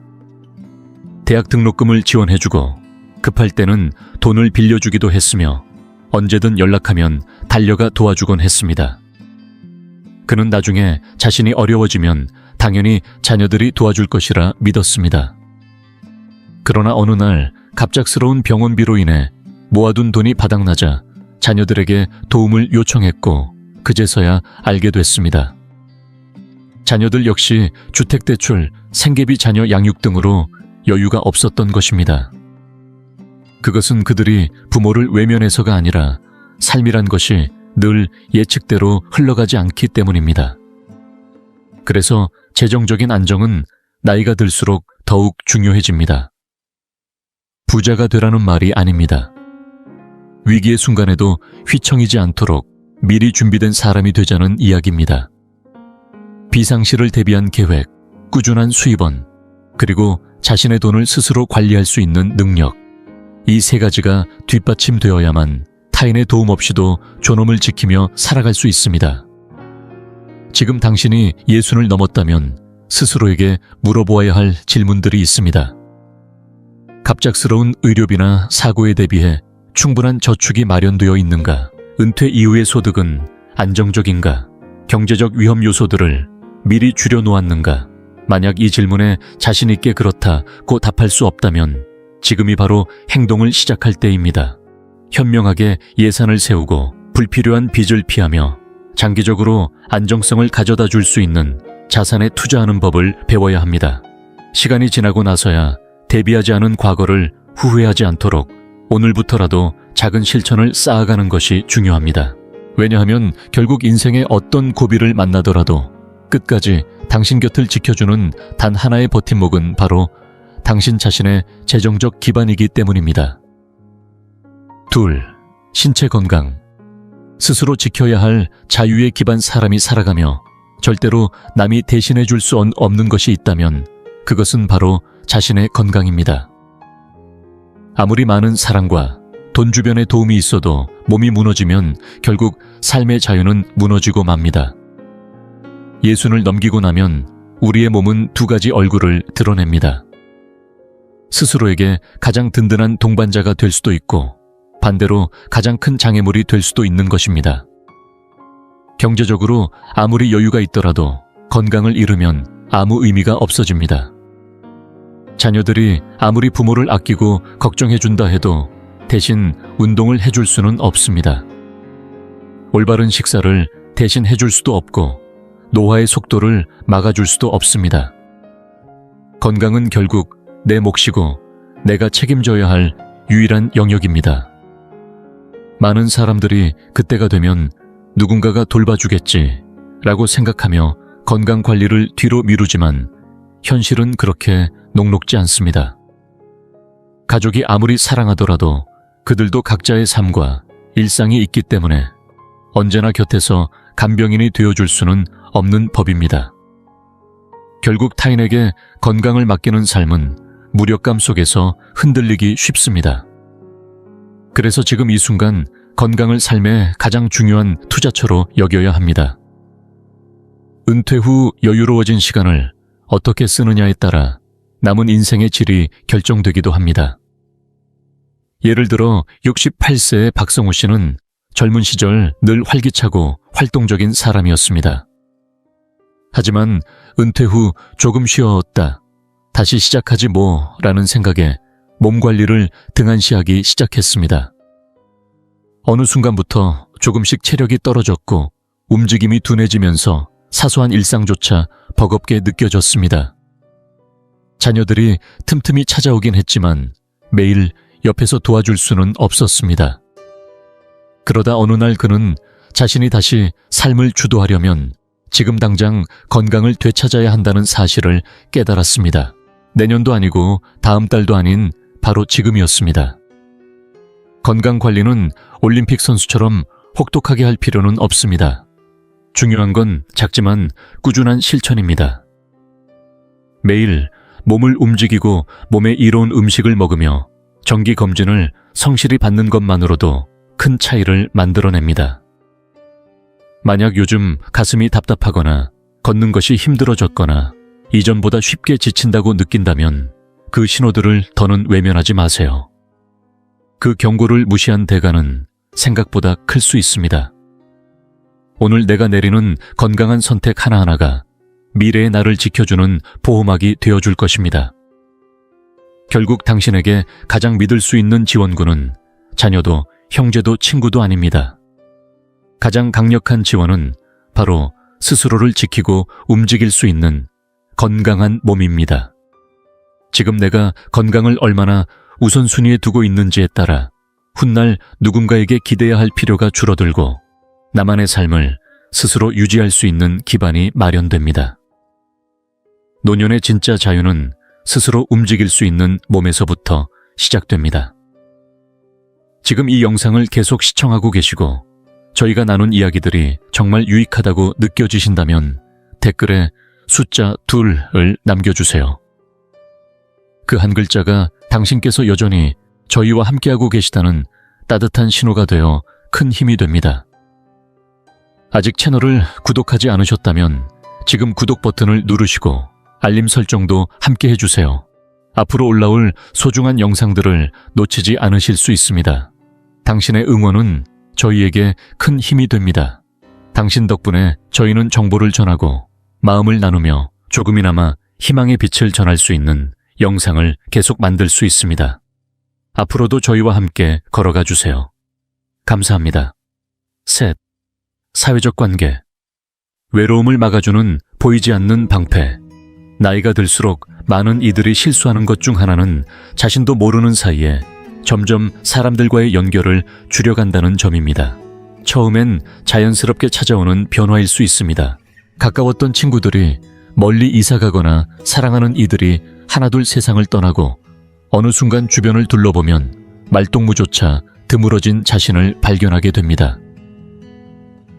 대학 등록금을 지원해주고 급할 때는 돈을 빌려주기도 했으며 언제든 연락하면 달려가 도와주곤 했습니다. 그는 나중에 자신이 어려워지면 당연히 자녀들이 도와줄 것이라 믿었습니다. 그러나 어느 날 갑작스러운 병원비로 인해 모아둔 돈이 바닥나자 자녀들에게 도움을 요청했고 그제서야 알게 됐습니다. 자녀들 역시 주택대출, 생계비 자녀 양육 등으로 여유가 없었던 것입니다. 그것은 그들이 부모를 외면해서가 아니라 삶이란 것이 늘 예측대로 흘러가지 않기 때문입니다. 그래서 재정적인 안정은 나이가 들수록 더욱 중요해집니다. 부자가 되라는 말이 아닙니다. 위기의 순간에도 휘청이지 않도록 미리 준비된 사람이 되자는 이야기입니다. 비상시를 대비한 계획, 꾸준한 수입원, 그리고 자신의 돈을 스스로 관리할 수 있는 능력, 이 3가지가 뒷받침되어야만 타인의 도움 없이도 존엄을 지키며 살아갈 수 있습니다. 지금 당신이 예순을 넘었다면 스스로에게 물어보아야 할 질문들이 있습니다. 갑작스러운 의료비나 사고에 대비해 충분한 저축이 마련되어 있는가? 은퇴 이후의 소득은 안정적인가? 경제적 위험 요소들을 미리 줄여놓았는가? 만약 이 질문에 자신 있게 그렇다고 답할 수 없다면 지금이 바로 행동을 시작할 때입니다. 현명하게 예산을 세우고 불필요한 빚을 피하며 장기적으로 안정성을 가져다 줄 수 있는 자산에 투자하는 법을 배워야 합니다. 시간이 지나고 나서야 대비하지 않은 과거를 후회하지 않도록 오늘부터라도 작은 실천을 쌓아가는 것이 중요합니다. 왜냐하면 결국 인생의 어떤 고비를 만나더라도 끝까지 당신 곁을 지켜주는 단 하나의 버팀목은 바로 당신 자신의 재정적 기반이기 때문입니다. 2. 신체 건강. 스스로 지켜야 할 자유의 기반 사람이 살아가며 절대로 남이 대신해 줄 수 없는 것이 있다면 그것은 바로 자신의 건강입니다. 아무리 많은 사랑과 돈 주변의 도움이 있어도 몸이 무너지면 결국 삶의 자유는 무너지고 맙니다. 예순을 넘기고 나면 우리의 몸은 두 가지 얼굴을 드러냅니다. 스스로에게 가장 든든한 동반자가 될 수도 있고 반대로 가장 큰 장애물이 될 수도 있는 것입니다. 경제적으로 아무리 여유가 있더라도 건강을 잃으면 아무 의미가 없어집니다. 자녀들이 아무리 부모를 아끼고 걱정해준다 해도 대신 운동을 해줄 수는 없습니다. 올바른 식사를 대신 해줄 수도 없고 노화의 속도를 막아줄 수도 없습니다. 건강은 결국 내 몫이고 내가 책임져야 할 유일한 영역입니다. 많은 사람들이 그때가 되면 누군가가 돌봐주겠지 라고 생각하며 건강 관리를 뒤로 미루지만 현실은 그렇게 녹록지 않습니다. 가족이 아무리 사랑하더라도 그들도 각자의 삶과 일상이 있기 때문에 언제나 곁에서 간병인이 되어줄 수는 없는 법입니다. 결국 타인에게 건강을 맡기는 삶은 무력감 속에서 흔들리기 쉽습니다. 그래서 지금 이 순간 건강을 삶의 가장 중요한 투자처로 여겨야 합니다. 은퇴 후 여유로워진 시간을 어떻게 쓰느냐에 따라 남은 인생의 질이 결정되기도 합니다. 예를 들어 68세의 박성우 씨는 젊은 시절 늘 활기차고 활동적인 사람이었습니다. 하지만 은퇴 후 조금 쉬었다, 다시 시작하지 뭐라는 생각에 몸 관리를 등한시하기 시작했습니다. 어느 순간부터 조금씩 체력이 떨어졌고 움직임이 둔해지면서 사소한 일상조차 버겁게 느껴졌습니다. 자녀들이 틈틈이 찾아오긴 했지만 매일 옆에서 도와줄 수는 없었습니다. 그러다 어느 날 그는 자신이 다시 삶을 주도하려면 지금 당장 건강을 되찾아야 한다는 사실을 깨달았습니다. 내년도 아니고 다음 달도 아닌 바로 지금이었습니다. 건강 관리는 올림픽 선수처럼 혹독하게 할 필요는 없습니다. 중요한 건 작지만 꾸준한 실천입니다. 매일 몸을 움직이고 몸에 이로운 음식을 먹으며 정기 검진을 성실히 받는 것만으로도 큰 차이를 만들어냅니다. 만약 요즘 가슴이 답답하거나 걷는 것이 힘들어졌거나 이전보다 쉽게 지친다고 느낀다면 그 신호들을 더는 외면하지 마세요. 그 경고를 무시한 대가는 생각보다 클 수 있습니다. 오늘 내가 내리는 건강한 선택 하나하나가 미래의 나를 지켜주는 보호막이 되어줄 것입니다. 결국 당신에게 가장 믿을 수 있는 지원군은 자녀도 형제도 친구도 아닙니다. 가장 강력한 지원은 바로 스스로를 지키고 움직일 수 있는 건강한 몸입니다. 지금 내가 건강을 얼마나 우선순위에 두고 있는지에 따라 훗날 누군가에게 기대야 할 필요가 줄어들고 나만의 삶을 스스로 유지할 수 있는 기반이 마련됩니다. 노년의 진짜 자유는 스스로 움직일 수 있는 몸에서부터 시작됩니다. 지금 이 영상을 계속 시청하고 계시고 저희가 나눈 이야기들이 정말 유익하다고 느껴지신다면 댓글에 숫자 2를 남겨주세요. 그 한 글자가 당신께서 여전히 저희와 함께하고 계시다는 따뜻한 신호가 되어 큰 힘이 됩니다. 아직 채널을 구독하지 않으셨다면 지금 구독 버튼을 누르시고 알림 설정도 함께 해주세요. 앞으로 올라올 소중한 영상들을 놓치지 않으실 수 있습니다. 당신의 응원은 저희에게 큰 힘이 됩니다. 당신 덕분에 저희는 정보를 전하고 마음을 나누며 조금이나마 희망의 빛을 전할 수 있는 영상을 계속 만들 수 있습니다. 앞으로도 저희와 함께 걸어가 주세요. 감사합니다. 셋. 사회적 관계. 외로움을 막아주는 보이지 않는 방패. 나이가 들수록 많은 이들이 실수하는 것 중 하나는 자신도 모르는 사이에 점점 사람들과의 연결을 줄여간다는 점입니다. 처음엔 자연스럽게 찾아오는 변화일 수 있습니다. 가까웠던 친구들이 멀리 이사가거나 사랑하는 이들이 하나둘 세상을 떠나고 어느 순간 주변을 둘러보면 말동무조차 드물어진 자신을 발견하게 됩니다.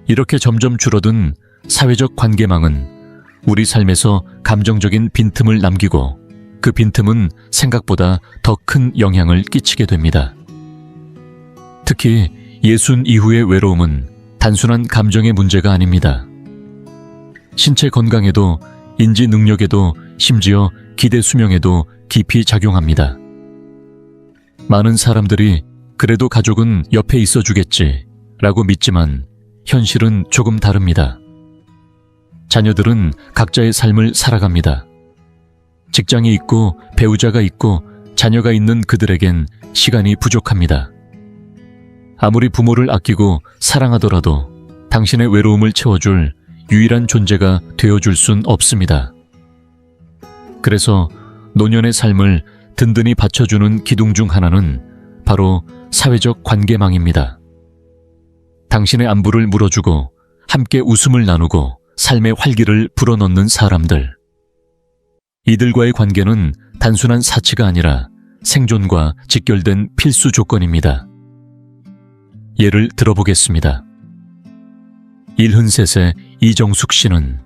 이렇게 점점 줄어든 사회적 관계망은 우리 삶에서 감정적인 빈틈을 남기고 그 빈틈은 생각보다 더 큰 영향을 끼치게 됩니다. 특히 예순 이후의 외로움은 단순한 감정의 문제가 아닙니다. 신체 건강에도 인지 능력에도 심지어 기대 수명에도 깊이 작용합니다. 많은 사람들이 그래도 가족은 옆에 있어주겠지 라고 믿지만 현실은 조금 다릅니다. 자녀들은 각자의 삶을 살아갑니다. 직장이 있고 배우자가 있고 자녀가 있는 그들에겐 시간이 부족합니다. 아무리 부모를 아끼고 사랑하더라도 당신의 외로움을 채워줄 유일한 존재가 되어줄 순 없습니다. 그래서 노년의 삶을 든든히 받쳐주는 기둥 중 하나는 바로 사회적 관계망입니다. 당신의 안부를 물어주고 함께 웃음을 나누고 삶의 활기를 불어넣는 사람들. 이들과의 관계는 단순한 사치가 아니라 생존과 직결된 필수 조건입니다. 예를 들어보겠습니다. 일흔셋의 이정숙 씨는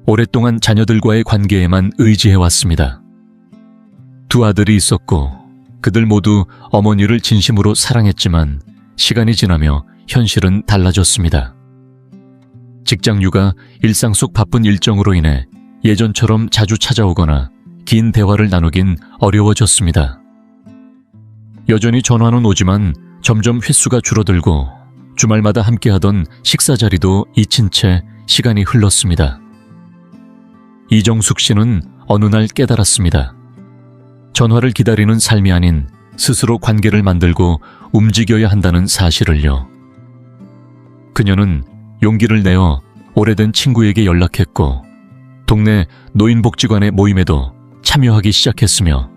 오랫동안 자녀들과의 관계에만 의지해왔습니다. 두 아들이 있었고 그들 모두 어머니를 진심으로 사랑했지만 시간이 지나며 현실은 달라졌습니다. 직장 육아, 일상 속 바쁜 일정으로 인해 예전처럼 자주 찾아오거나 긴 대화를 나누긴 어려워졌습니다. 여전히 전화는 오지만 점점 횟수가 줄어들고 주말마다 함께하던 식사 자리도 잊힌 채 시간이 흘렀습니다. 이정숙 씨는 어느 날 깨달았습니다. 전화를 기다리는 삶이 아닌 스스로 관계를 만들고 움직여야 한다는 사실을요. 그녀는 용기를 내어 오래된 친구에게 연락했고 동네 노인복지관의 모임에도 참여하기 시작했으며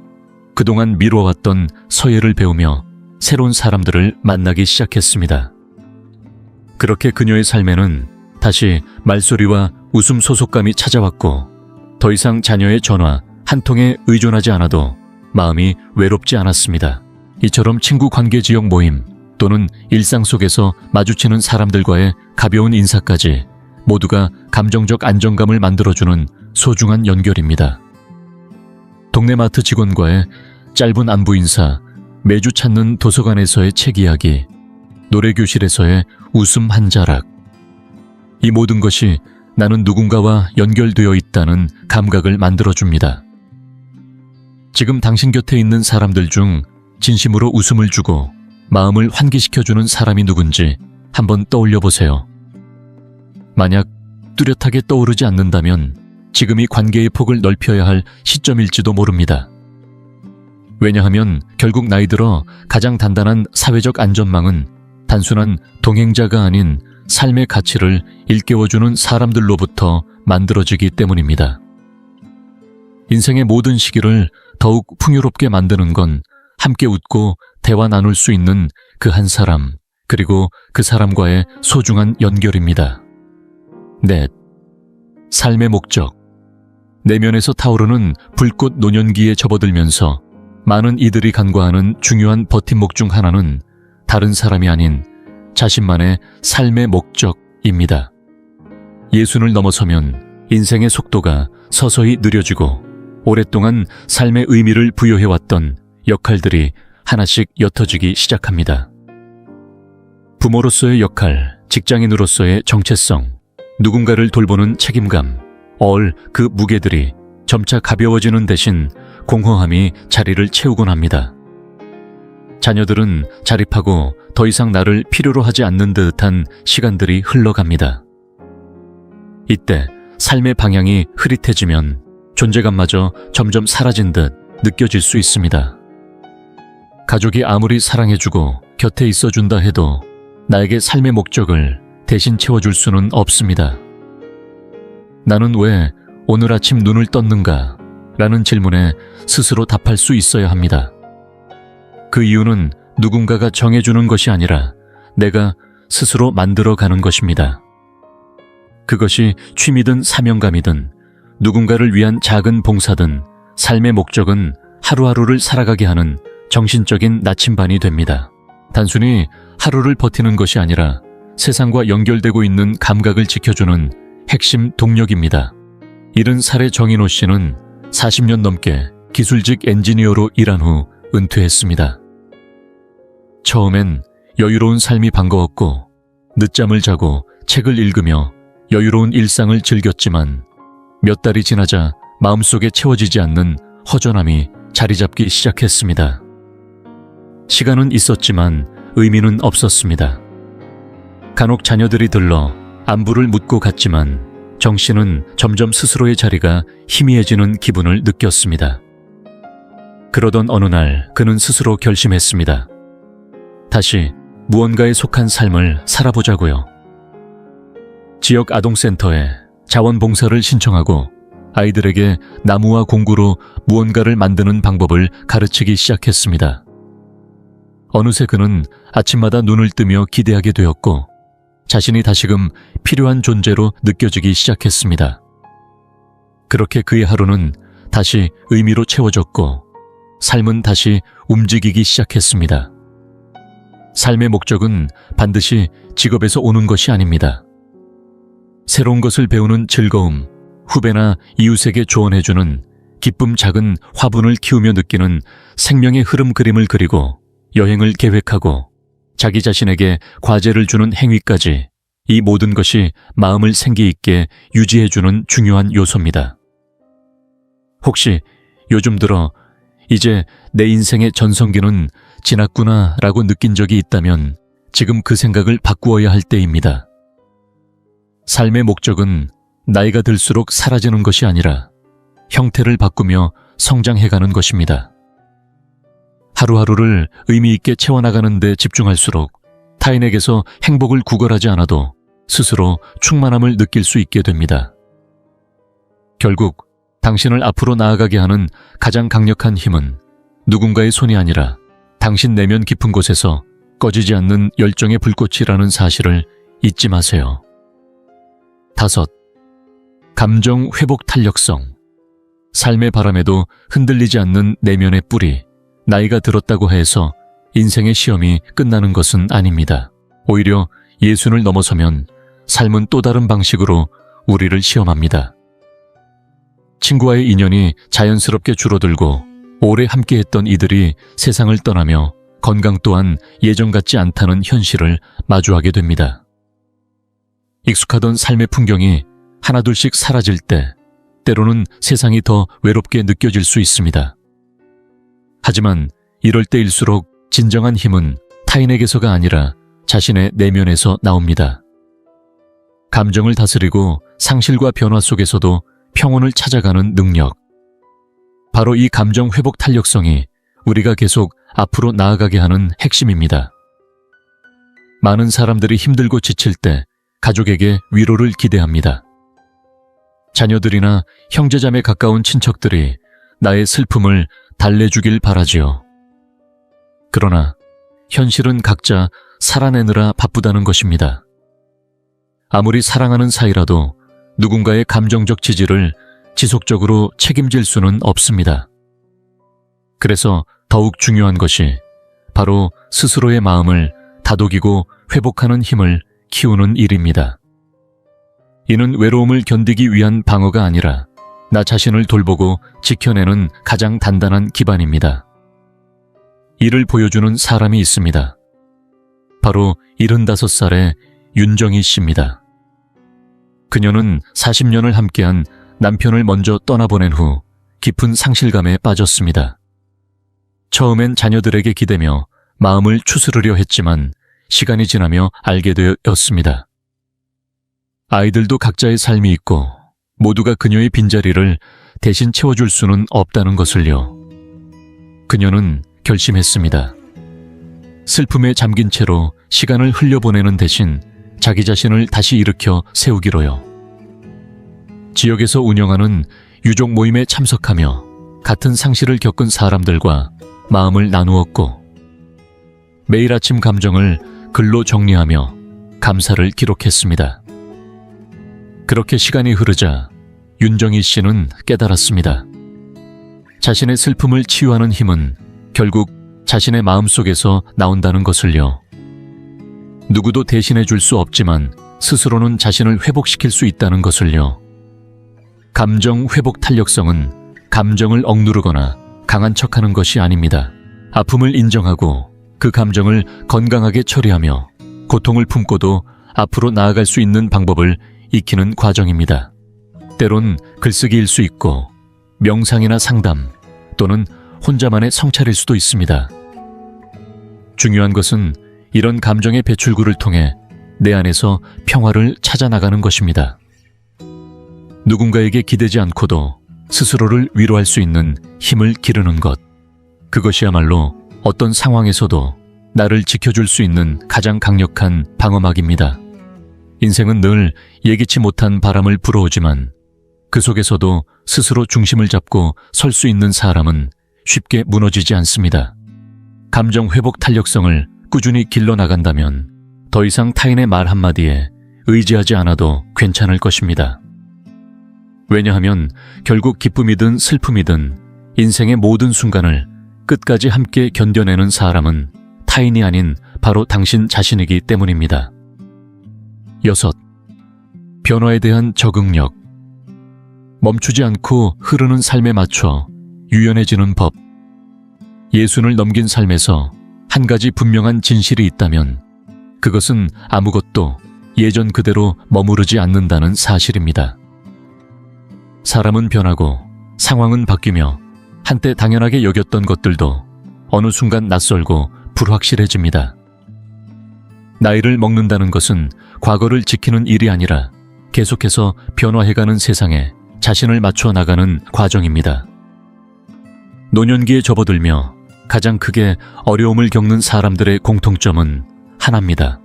그동안 미뤄왔던 서예를 배우며 새로운 사람들을 만나기 시작했습니다. 그렇게 그녀의 삶에는 다시 말소리와 웃음 소속감이 찾아왔고 더 이상 자녀의 전화 한 통에 의존하지 않아도 마음이 외롭지 않았습니다. 이처럼 친구 관계 지역 모임 또는 일상 속에서 마주치는 사람들과의 가벼운 인사까지 모두가 감정적 안정감을 만들어주는 소중한 연결입니다. 동네 마트 직원과의 짧은 안부 인사, 매주 찾는 도서관에서의 책 이야기, 노래교실에서의 웃음 한 자락. 이 모든 것이 나는 누군가와 연결되어 있다는 감각을 만들어줍니다. 지금 당신 곁에 있는 사람들 중 진심으로 웃음을 주고 마음을 환기시켜주는 사람이 누군지 한번 떠올려 보세요. 만약 뚜렷하게 떠오르지 않는다면 지금이 관계의 폭을 넓혀야 할 시점일지도 모릅니다. 왜냐하면 결국 나이 들어 가장 단단한 사회적 안전망은 단순한 동행자가 아닌 삶의 가치를 일깨워주는 사람들로부터 만들어지기 때문입니다. 인생의 모든 시기를 더욱 풍요롭게 만드는 건 함께 웃고 대화 나눌 수 있는 그 한 사람, 그리고 그 사람과의 소중한 연결입니다. 넷, 삶의 목적. 내면에서 타오르는 불꽃 노년기에 접어들면서 많은 이들이 간과하는 중요한 버팀목 중 하나는 다른 사람이 아닌 자신만의 삶의 목적입니다. 예순을 넘어서면 인생의 속도가 서서히 느려지고 오랫동안 삶의 의미를 부여해왔던 역할들이 하나씩 옅어지기 시작합니다. 부모로서의 역할, 직장인으로서의 정체성, 누군가를 돌보는 책임감, 그 무게들이 점차 가벼워지는 대신 공허함이 자리를 채우곤 합니다. 자녀들은 자립하고 더 이상 나를 필요로 하지 않는 듯한 시간들이 흘러갑니다. 이때 삶의 방향이 흐릿해지면 존재감마저 점점 사라진 듯 느껴질 수 있습니다. 가족이 아무리 사랑해주고 곁에 있어준다 해도 나에게 삶의 목적을 대신 채워줄 수는 없습니다. 나는 왜 오늘 아침 눈을 떴는가? 라는 질문에 스스로 답할 수 있어야 합니다. 그 이유는 누군가가 정해주는 것이 아니라 내가 스스로 만들어가는 것입니다. 그것이 취미든 사명감이든 누군가를 위한 작은 봉사든 삶의 목적은 하루하루를 살아가게 하는 정신적인 나침반이 됩니다. 단순히 하루를 버티는 것이 아니라 세상과 연결되고 있는 감각을 지켜주는 핵심 동력입니다. 70살의 정인호 씨는 40년 넘게 기술직 엔지니어로 일한 후 은퇴했습니다. 처음엔 여유로운 삶이 반가웠고 늦잠을 자고 책을 읽으며 여유로운 일상을 즐겼지만 몇 달이 지나자 마음속에 채워지지 않는 허전함이 자리 잡기 시작했습니다. 시간은 있었지만 의미는 없었습니다. 간혹 자녀들이 들러 안부를 묻고 갔지만 정 씨는 점점 스스로의 자리가 희미해지는 기분을 느꼈습니다. 그러던 어느 날 그는 스스로 결심했습니다. 다시 무언가에 속한 삶을 살아보자고요. 지역 아동센터에 자원봉사를 신청하고 아이들에게 나무와 공구로 무언가를 만드는 방법을 가르치기 시작했습니다. 어느새 그는 아침마다 눈을 뜨며 기대하게 되었고 자신이 다시금 필요한 존재로 느껴지기 시작했습니다. 그렇게 그의 하루는 다시 의미로 채워졌고 삶은 다시 움직이기 시작했습니다. 삶의 목적은 반드시 직업에서 오는 것이 아닙니다. 새로운 것을 배우는 즐거움, 후배나 이웃에게 조언해주는 기쁨, 작은 화분을 키우며 느끼는 생명의 흐름 그림을 그리고 여행을 계획하고 자기 자신에게 과제를 주는 행위까지 이 모든 것이 마음을 생기 있게 유지해주는 중요한 요소입니다. 혹시 요즘 들어 이제 내 인생의 전성기는 지났구나 라고 느낀 적이 있다면 지금 그 생각을 바꾸어야 할 때입니다. 삶의 목적은 나이가 들수록 사라지는 것이 아니라 형태를 바꾸며 성장해가는 것입니다. 하루하루를 의미 있게 채워나가는 데 집중할수록 타인에게서 행복을 구걸하지 않아도 스스로 충만함을 느낄 수 있게 됩니다. 결국 당신을 앞으로 나아가게 하는 가장 강력한 힘은 누군가의 손이 아니라 당신 내면 깊은 곳에서 꺼지지 않는 열정의 불꽃이라는 사실을 잊지 마세요. 5. 감정 회복 탄력성. 삶의 바람에도 흔들리지 않는 내면의 뿌리. 나이가 들었다고 해서 인생의 시험이 끝나는 것은 아닙니다. 오히려 예순을 넘어서면 삶은 또 다른 방식으로 우리를 시험합니다. 친구와의 인연이 자연스럽게 줄어들고 오래 함께했던 이들이 세상을 떠나며 건강 또한 예전 같지 않다는 현실을 마주하게 됩니다. 익숙하던 삶의 풍경이 하나둘씩 사라질 때 때로는 세상이 더 외롭게 느껴질 수 있습니다. 하지만 이럴 때일수록 진정한 힘은 타인에게서가 아니라 자신의 내면에서 나옵니다. 감정을 다스리고 상실과 변화 속에서도 평온을 찾아가는 능력. 바로 이 감정 회복 탄력성이 우리가 계속 앞으로 나아가게 하는 핵심입니다. 많은 사람들이 힘들고 지칠 때 가족에게 위로를 기대합니다. 자녀들이나 형제자매 가까운 친척들이 나의 슬픔을 달래주길 바라지요. 그러나 현실은 각자 살아내느라 바쁘다는 것입니다. 아무리 사랑하는 사이라도 누군가의 감정적 지지를 지속적으로 책임질 수는 없습니다. 그래서 더욱 중요한 것이 바로 스스로의 마음을 다독이고 회복하는 힘을 키우는 일입니다. 이는 외로움을 견디기 위한 방어가 아니라 나 자신을 돌보고 지켜내는 가장 단단한 기반입니다. 이를 보여주는 사람이 있습니다. 바로 75살의 윤정희 씨입니다. 그녀는 40년을 함께한 남편을 먼저 떠나보낸 후 깊은 상실감에 빠졌습니다. 처음엔 자녀들에게 기대며 마음을 추스르려 했지만 시간이 지나며 알게 되었습니다. 아이들도 각자의 삶이 있고 모두가 그녀의 빈자리를 대신 채워줄 수는 없다는 것을요. 그녀는 결심했습니다. 슬픔에 잠긴 채로 시간을 흘려보내는 대신 자기 자신을 다시 일으켜 세우기로요. 지역에서 운영하는 유족 모임에 참석하며 같은 상실을 겪은 사람들과 마음을 나누었고, 매일 아침 감정을 글로 정리하며 감사를 기록했습니다. 그렇게 시간이 흐르자 윤정희 씨는 깨달았습니다. 자신의 슬픔을 치유하는 힘은 결국 자신의 마음속에서 나온다는 것을요. 누구도 대신해 줄 수 없지만 스스로는 자신을 회복시킬 수 있다는 것을요. 감정 회복 탄력성은 감정을 억누르거나 강한 척하는 것이 아닙니다. 아픔을 인정하고 그 감정을 건강하게 처리하며 고통을 품고도 앞으로 나아갈 수 있는 방법을 익히는 과정입니다. 때론 글쓰기일 수 있고 명상이나 상담 또는 혼자만의 성찰일 수도 있습니다. 중요한 것은 이런 감정의 배출구를 통해 내 안에서 평화를 찾아나가는 것입니다. 누군가에게 기대지 않고도 스스로를 위로할 수 있는 힘을 기르는 것, 그것이야말로 어떤 상황에서도 나를 지켜줄 수 있는 가장 강력한 방어막입니다. 인생은 늘 예기치 못한 바람을 불어오지만 그 속에서도 스스로 중심을 잡고 설 수 있는 사람은 쉽게 무너지지 않습니다. 감정 회복 탄력성을 꾸준히 길러나간다면 더 이상 타인의 말 한마디에 의지하지 않아도 괜찮을 것입니다. 왜냐하면 결국 기쁨이든 슬픔이든 인생의 모든 순간을 끝까지 함께 견뎌내는 사람은 타인이 아닌 바로 당신 자신이기 때문입니다. 6. 변화에 대한 적응력. 멈추지 않고 흐르는 삶에 맞춰 유연해지는 법. 예순을 넘긴 삶에서 한 가지 분명한 진실이 있다면 그것은 아무것도 예전 그대로 머무르지 않는다는 사실입니다. 사람은 변하고 상황은 바뀌며 한때 당연하게 여겼던 것들도 어느 순간 낯설고 불확실해집니다. 나이를 먹는다는 것은 과거를 지키는 일이 아니라 계속해서 변화해가는 세상에 자신을 맞춰 나가는 과정입니다. 노년기에 접어들며 가장 크게 어려움을 겪는 사람들의 공통점은 하나입니다.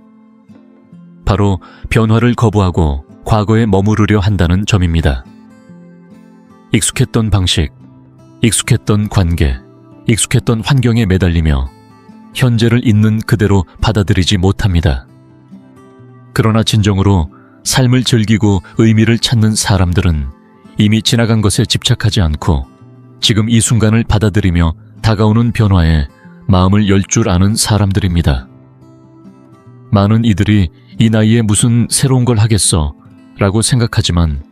바로 변화를 거부하고 과거에 머무르려 한다는 점입니다. 익숙했던 방식, 익숙했던 관계, 익숙했던 환경에 매달리며 현재를 있는 그대로 받아들이지 못합니다. 그러나 진정으로 삶을 즐기고 의미를 찾는 사람들은 이미 지나간 것에 집착하지 않고 지금 이 순간을 받아들이며 다가오는 변화에 마음을 열 줄 아는 사람들입니다. 많은 이들이 이 나이에 무슨 새로운 걸 하겠어 라고 생각하지만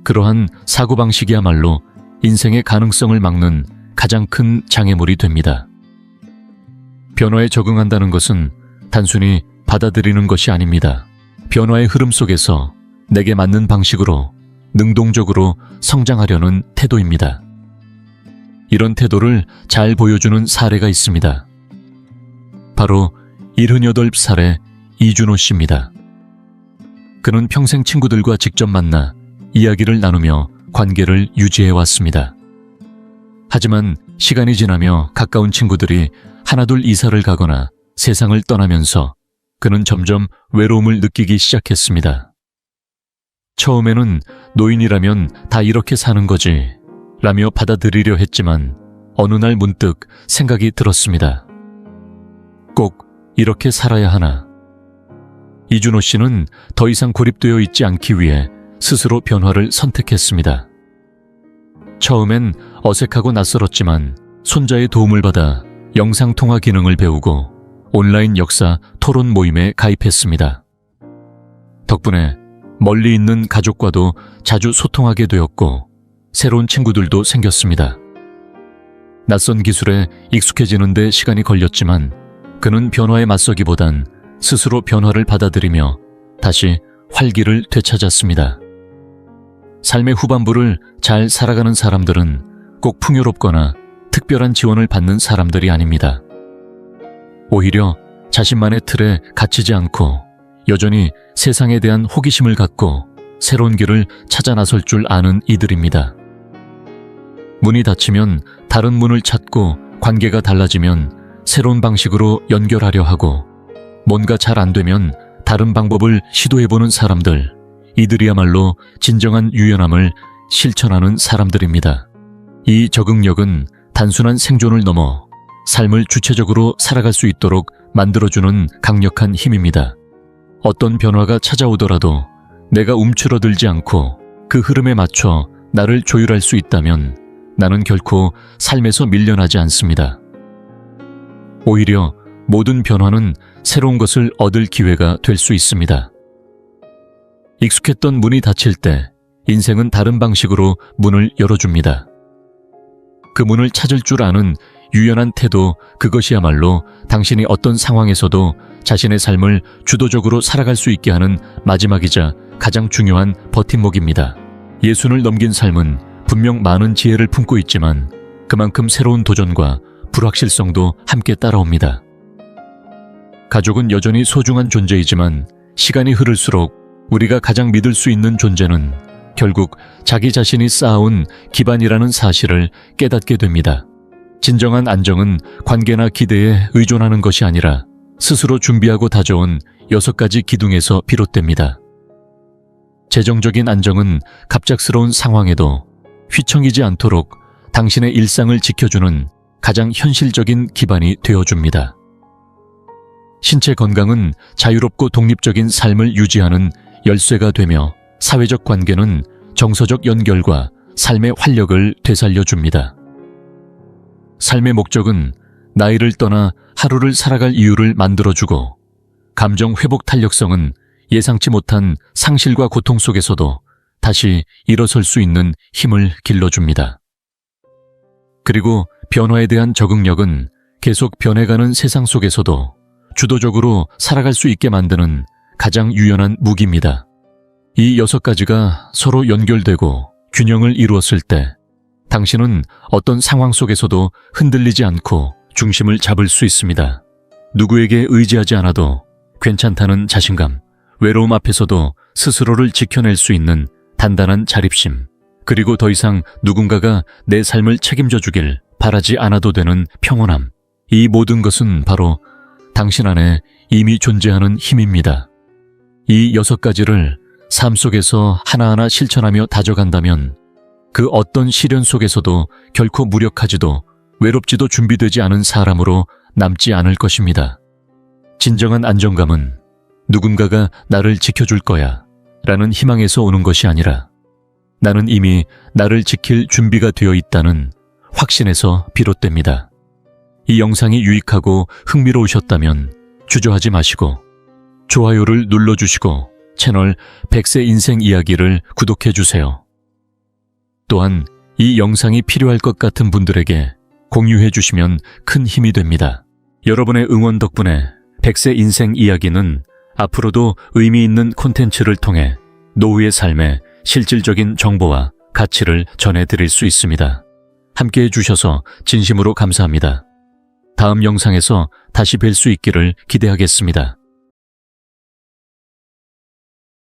그러한 사고방식이야말로 인생의 가능성을 막는 가장 큰 장애물이 됩니다. 변화에 적응한다는 것은 단순히 받아들이는 것이 아닙니다. 변화의 흐름 속에서 내게 맞는 방식으로 능동적으로 성장하려는 태도입니다. 이런 태도를 잘 보여주는 사례가 있습니다. 바로 78살의 이준호 씨입니다. 그는 평생 친구들과 직접 만나 이야기를 나누며 관계를 유지해왔습니다. 하지만 시간이 지나며 가까운 친구들이 하나둘 이사를 가거나 세상을 떠나면서 그는 점점 외로움을 느끼기 시작했습니다. 처음에는 노인이라면 다 이렇게 사는 거지 라며 받아들이려 했지만 어느 날 문득 생각이 들었습니다. 꼭 이렇게 살아야 하나? 이준호 씨는 더 이상 고립되어 있지 않기 위해 스스로 변화를 선택했습니다. 처음엔 어색하고 낯설었지만 손자의 도움을 받아 영상통화 기능을 배우고 온라인 역사 토론 모임에 가입했습니다. 덕분에 멀리 있는 가족과도 자주 소통하게 되었고 새로운 친구들도 생겼습니다. 낯선 기술에 익숙해지는 데 시간이 걸렸지만 그는 변화에 맞서기보단 스스로 변화를 받아들이며 다시 활기를 되찾았습니다. 삶의 후반부를 잘 살아가는 사람들은 꼭 풍요롭거나 특별한 지원을 받는 사람들이 아닙니다. 오히려 자신만의 틀에 갇히지 않고 여전히 세상에 대한 호기심을 갖고 새로운 길을 찾아 나설 줄 아는 이들입니다. 문이 닫히면 다른 문을 찾고 관계가 달라지면 새로운 방식으로 연결하려 하고 뭔가 잘 안 되면 다른 방법을 시도해보는 사람들, 이들이야말로 진정한 유연함을 실천하는 사람들입니다. 이 적응력은 단순한 생존을 넘어 삶을 주체적으로 살아갈 수 있도록 만들어주는 강력한 힘입니다. 어떤 변화가 찾아오더라도 내가 움츠러들지 않고 그 흐름에 맞춰 나를 조율할 수 있다면 나는 결코 삶에서 밀려나지 않습니다. 오히려 모든 변화는 새로운 것을 얻을 기회가 될 수 있습니다. 익숙했던 문이 닫힐 때 인생은 다른 방식으로 문을 열어줍니다. 그 문을 찾을 줄 아는 유연한 태도, 그것이야말로 당신이 어떤 상황에서도 자신의 삶을 주도적으로 살아갈 수 있게 하는 마지막이자 가장 중요한 버팀목입니다. 예순을 넘긴 삶은 분명 많은 지혜를 품고 있지만 그만큼 새로운 도전과 불확실성도 함께 따라옵니다. 가족은 여전히 소중한 존재이지만 시간이 흐를수록 우리가 가장 믿을 수 있는 존재는 결국 자기 자신이 쌓아온 기반이라는 사실을 깨닫게 됩니다. 진정한 안정은 관계나 기대에 의존하는 것이 아니라 스스로 준비하고 다져온 6가지 기둥에서 비롯됩니다. 재정적인 안정은 갑작스러운 상황에도 휘청이지 않도록 당신의 일상을 지켜주는 가장 현실적인 기반이 되어줍니다. 신체 건강은 자유롭고 독립적인 삶을 유지하는 열쇠가 되며 사회적 관계는 정서적 연결과 삶의 활력을 되살려줍니다. 삶의 목적은 나이를 떠나 하루를 살아갈 이유를 만들어주고 감정 회복 탄력성은 예상치 못한 상실과 고통 속에서도 다시 일어설 수 있는 힘을 길러줍니다. 그리고 변화에 대한 적응력은 계속 변해가는 세상 속에서도 주도적으로 살아갈 수 있게 만드는 가장 유연한 무기입니다. 이 6가지가 서로 연결되고 균형을 이루었을 때 당신은 어떤 상황 속에서도 흔들리지 않고 중심을 잡을 수 있습니다. 누구에게 의지하지 않아도 괜찮다는 자신감, 외로움 앞에서도 스스로를 지켜낼 수 있는 단단한 자립심, 그리고 더 이상 누군가가 내 삶을 책임져 주길 바라지 않아도 되는 평온함. 이 모든 것은 바로 당신 안에 이미 존재하는 힘입니다. 이 6가지를 삶 속에서 하나하나 실천하며 다져간다면 그 어떤 시련 속에서도 결코 무력하지도 외롭지도 준비되지 않은 사람으로 남지 않을 것입니다. 진정한 안정감은 누군가가 나를 지켜줄 거야 라는 희망에서 오는 것이 아니라 나는 이미 나를 지킬 준비가 되어 있다는 확신에서 비롯됩니다. 이 영상이 유익하고 흥미로우셨다면 주저하지 마시고 좋아요를 눌러주시고 채널 100세 인생 이야기를 구독해주세요. 또한 이 영상이 필요할 것 같은 분들에게 공유해 주시면 큰 힘이 됩니다. 여러분의 응원 덕분에 100세 인생 이야기는 앞으로도 의미 있는 콘텐츠를 통해 노후의 삶에 실질적인 정보와 가치를 전해드릴 수 있습니다. 함께해 주셔서 진심으로 감사합니다. 다음 영상에서 다시 뵐 수 있기를 기대하겠습니다.